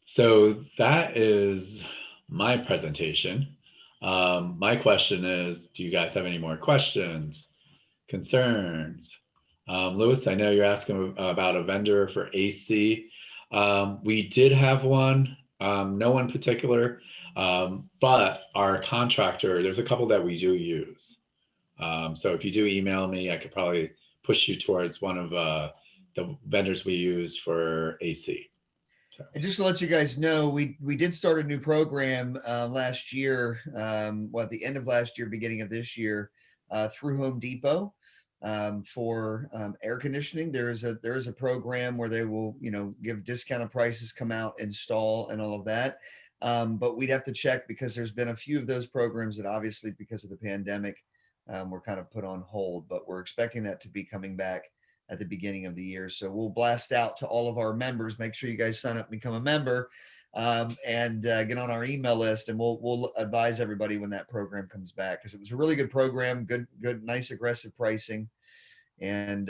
So that is my presentation. My question is, do you guys have any more questions, concerns? Lewis, I know you're asking about a vendor for AC. We did have one, no one particular, but our contractor, there's a couple that we do use. So if you do email me, I could probably push you towards one of the vendors we use for AC. And just to let you guys know, we did start a new program last year, at the end of last year, beginning of this year, through Home Depot for air conditioning. There is a program where they will give discounted prices, come out, install, and all of that. But we'd have to check because there's been a few of those programs that obviously because of the pandemic were kind of put on hold. But we're expecting that to be coming back at the beginning of the year. So we'll blast out to all of our members. Make sure you guys sign up and become a member and get on our email list, and we'll advise everybody when that program comes back, because it was a really good program, good, nice, aggressive pricing. And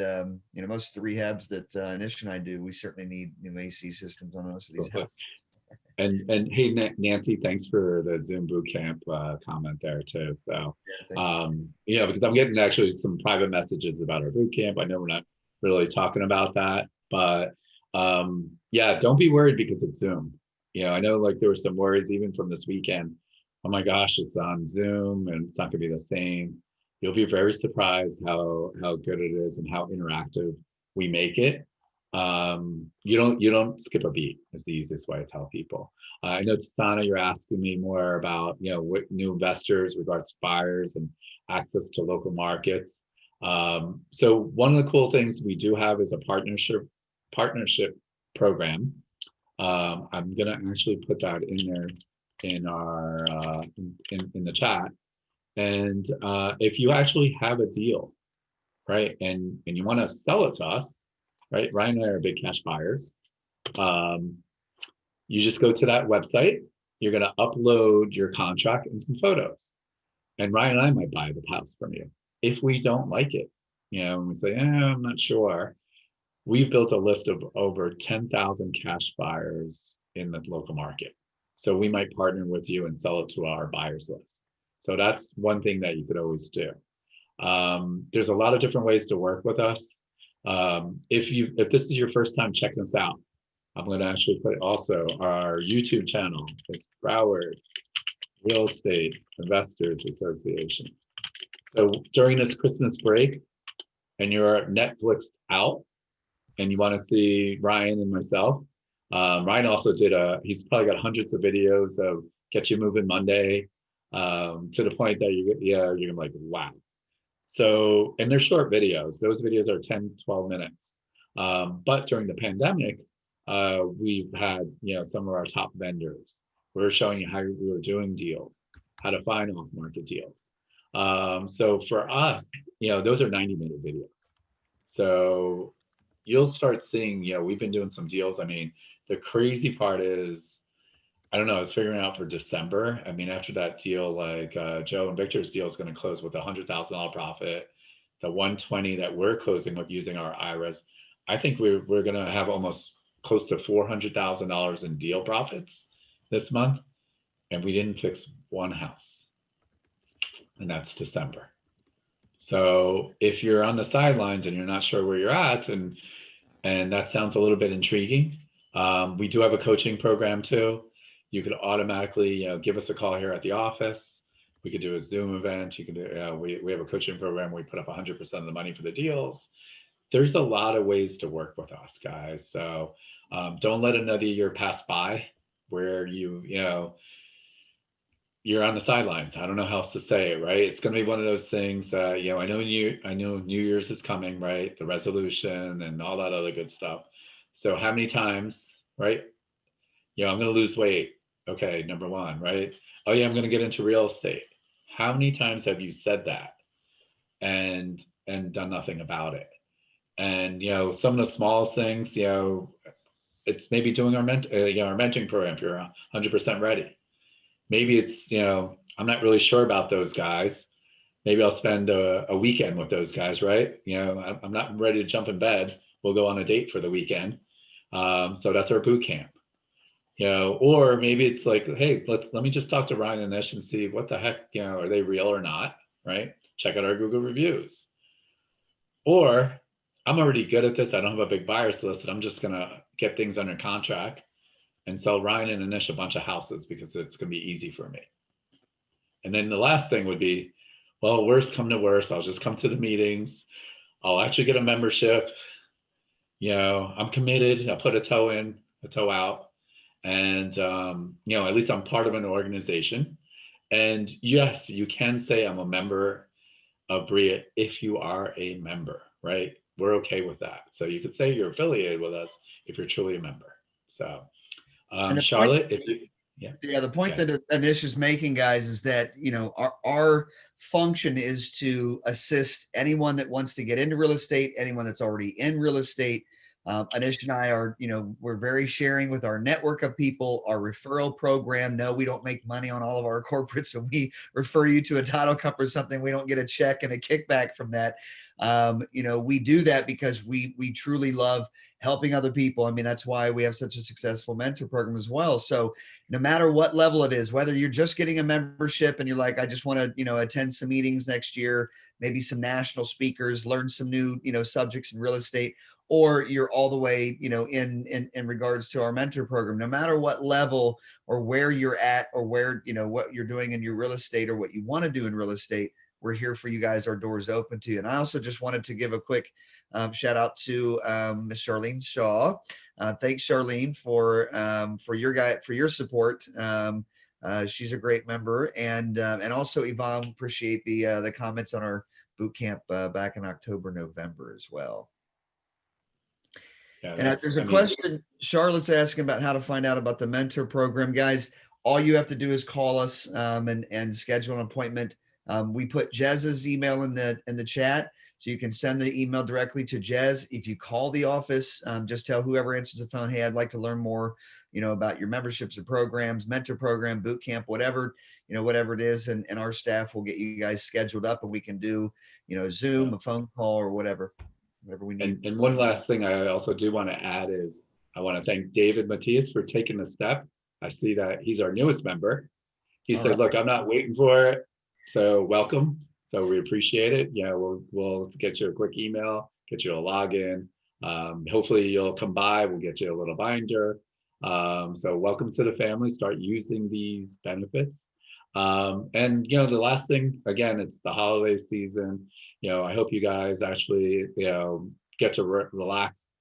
most of the rehabs that Nish and I do, we certainly need new AC systems on most of these houses. And hey, Nancy, thanks for the Zoom boot camp comment there too. So, because I'm getting actually some private messages about our boot camp. I know we're not really talking about that, but yeah, don't be worried because it's Zoom. I know like there were some worries even from this weekend. Oh my gosh, it's on Zoom and it's not gonna be the same. You'll be very surprised how good it is and how interactive we make it. You don't skip a beat is the easiest way to tell people. I know Tasana, you're asking me more about what new investors regards to buyers and access to local markets. So one of the cool things we do have is a partnership program. I'm gonna actually put that in there in our in the chat. And if you actually have a deal, right, and you want to sell it to us, right? Ryan and I are big cash buyers. You just go to that website. You're gonna upload your contract and some photos, and Ryan and I might buy the house from you. If we don't like it, and we say, I'm not sure, we've built a list of over 10,000 cash buyers in the local market. So we might partner with you and sell it to our buyers list. So that's one thing that you could always do. There's a lot of different ways to work with us. If this is your first time checking us out, I'm going to actually put also our YouTube channel. It's Broward Real Estate Investors Association. So during this Christmas break, and you're Netflixed out, and you want to see Ryan and myself, Ryan also he's probably got hundreds of videos of Get You Moving Monday, to the point that you're gonna like, wow. So, and they're short videos. Those videos are 10, 12 minutes. But during the pandemic, we've had, some of our top vendors. We're showing you how we were doing deals, how to find off-market deals. So for us, those are 90-minute videos. So you'll start seeing, we've been doing some deals. I mean, the crazy part is, I don't know, I was figuring out for December. I mean, after that deal, like Joe and Victor's deal is going to close with a $100,000 profit. The 120 that we're closing with using our IRAs, I think we're going to have almost close to $400,000 in deal profits this month. And we didn't fix one house. And that's December. So if you're on the sidelines and you're not sure where you're at, and that sounds a little bit intriguing, we do have a coaching program too. You could automatically, give us a call here at the office. We could do a Zoom event. You can do, we have a coaching program where we put up 100% of the money for the deals. There's a lot of ways to work with us, guys. So don't let another year pass by where you're on the sidelines. I don't know how else to say it, right? It's going to be one of those things that, I know New Year's is coming, right? The resolution and all that other good stuff. So how many times, right? I'm going to lose weight. Okay, number one, right? Oh yeah, I'm going to get into real estate. How many times have you said that and done nothing about it? And, some of the smallest things, it's maybe doing our mentoring program if you're 100% ready. maybe it's, I'm not really sure about those guys. Maybe I'll spend a weekend with those guys, right? I'm not ready to jump in bed. We'll go on a date for the weekend. So that's our boot camp. Or maybe it's like, hey, let me just talk to Ryan and Nish and see what the heck, are they real or not, right? Check out our Google reviews. Or I'm already good at this. I don't have a big buyers list, and I'm just gonna get things under contract and sell Ryan and Anish a bunch of houses because it's gonna be easy for me. And then the last thing would be, well, worst come to worst, I'll just come to the meetings. I'll actually get a membership. I'm committed. I'll put a toe in, a toe out. And, at least I'm part of an organization. And yes, you can say I'm a member of BREIA if you are a member, right? We're okay with that. So you could say you're affiliated with us if you're truly a member. So, And the point, Charlotte, if you, yeah, the point okay. that Anish is making, guys, is that our function is to assist anyone that wants to get into real estate, anyone that's already in real estate. Anish and I are, we're very sharing with our network of people, our referral program. No, we don't make money on all of our corporates. So we refer you to a title company or something. We don't get a check and a kickback from that. We do that because we truly love helping other people. I mean, that's why we have such a successful mentor program as well. So no matter what level it is, whether you're just getting a membership and you're like, I just want to, attend some meetings next year, maybe some national speakers, learn some new, subjects in real estate, or you're all the way, in regards to our mentor program, no matter what level or where you're at or where, what you're doing in your real estate or what you want to do in real estate, we're here for you guys. Our doors open to you. And I also just wanted to give a quick shout out to Miss Charlene Shaw. Thanks, Charlene, for your support. She's a great member, and also Yvonne, appreciate the comments on our boot camp back in October, November as well. Yeah, And there's a question Charlotte's asking about how to find out about the mentor program, guys. All you have to do is call us and schedule an appointment. We put Jez's email in the chat, so you can send the email directly to Jez. If you call the office, just tell whoever answers the phone, hey, I'd like to learn more, about your memberships or programs, mentor program, boot camp, whatever it is, and our staff will get you guys scheduled up, and we can do, a Zoom, a phone call, or whatever we need. And one last thing I also do want to add is I want to thank David Matias for taking the step. I see that he's our newest member. He said, look, I'm not waiting for it. So welcome. So we appreciate it. Yeah, we'll get you a quick email, get you a login. Hopefully you'll come by. We'll get you a little binder. So welcome to the family. Start using these benefits. And the last thing, again, it's the holiday season. I hope you guys actually, get to relax,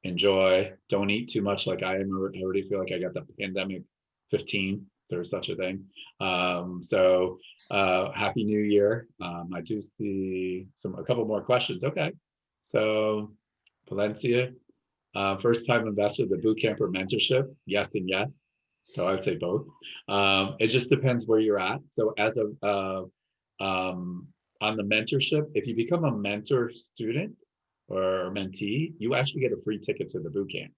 enjoy, don't eat too much like I am. I already feel like I got the pandemic 15. There's such a thing. So Happy New Year. I do see a couple more questions. Okay. So Valencia, first time investor, the boot camp or mentorship, yes and yes. So I'd say both. It just depends where you're at. So as on the mentorship, if you become a mentor student or mentee, you actually get a free ticket to the boot camp.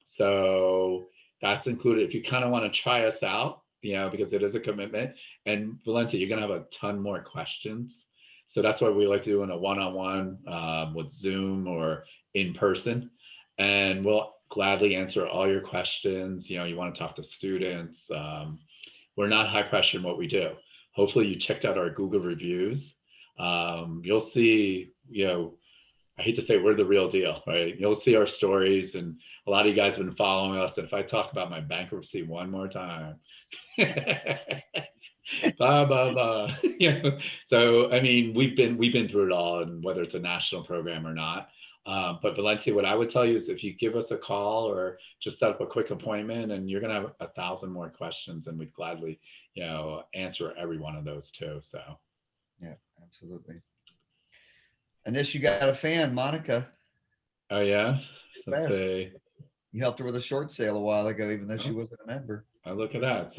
So that's included if you kind of want to try us out, because it is a commitment. And Valencia, you're going to have a ton more questions. So that's why we like to do in a one-on-one with Zoom or in person. And we'll gladly answer all your questions. You want to talk to students. We're not high pressure in what we do. Hopefully you checked out our Google reviews. You'll see, I hate to say we're the real deal, right? You'll see our stories, and a lot of you guys have been following us. And if I talk about my bankruptcy one more time, blah, blah, blah. So I mean, we've been through it all, and whether it's a national program or not. But Valencia, what I would tell you is if you give us a call or just set up a quick appointment, and you're going to have 1,000 more questions, and we'd gladly, answer every one of those too. So. Yeah, absolutely. And this, you got a fan, Monica. Oh yeah. Let's say you helped her with a short sale a while ago, even though she wasn't a member. I look at that.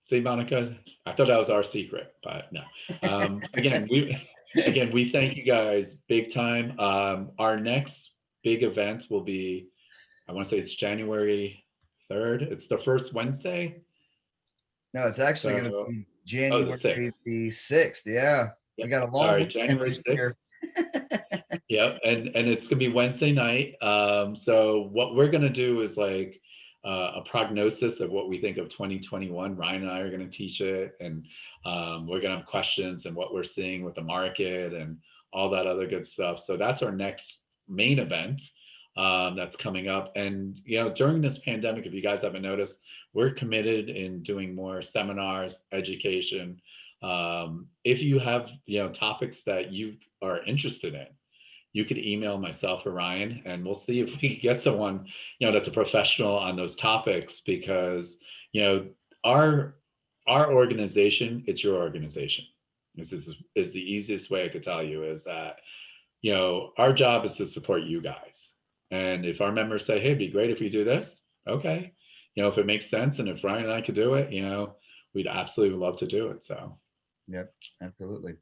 See, Monica. I thought that was our secret, but no. Again, we thank you guys big time. Our next big event will be, I want to say it's January 3rd. It's the first Wednesday. No, it's actually going to So, be oh, the January 6th. the 6th. Yeah. We Yep. got a long Sorry, weekend January this year. 6th. Yep, and it's gonna be Wednesday night. So what we're gonna do is like a prognosis of what we think of 2021. Ryan and I are gonna teach it, and we're gonna have questions and what we're seeing with the market and all that other good stuff. So that's our next main event that's coming up. And during this pandemic, if you guys haven't noticed, we're committed in doing more seminars, education. If you have topics that you are interested in, you could email myself or Ryan, and we'll see if we can get someone, that's a professional on those topics, because, our organization, it's your organization. This is the easiest way I could tell you, is that, our job is to support you guys. And if our members say, hey, it'd be great if you do this, okay. If it makes sense and if Ryan and I could do it, we'd absolutely love to do it. So. Yep, absolutely.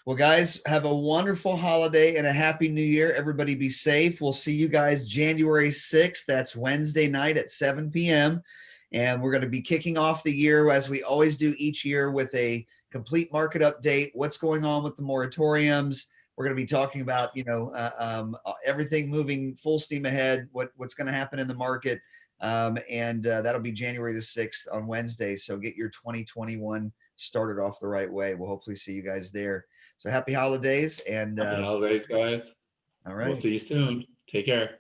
Well, guys, have a wonderful holiday and a happy new year. Everybody be safe. We'll see you guys January 6th. That's Wednesday night at 7 p.m. And we're going to be kicking off the year, as we always do each year, with a complete market update. What's going on with the moratoriums? We're going to be talking about, everything moving full steam ahead, what's going to happen in the market. And that'll be January the 6th on Wednesday. So get your 2021 started off the right way. We'll hopefully see you guys there. So happy holidays, and Happy holidays, guys. all We'll right. see you soon. Take care.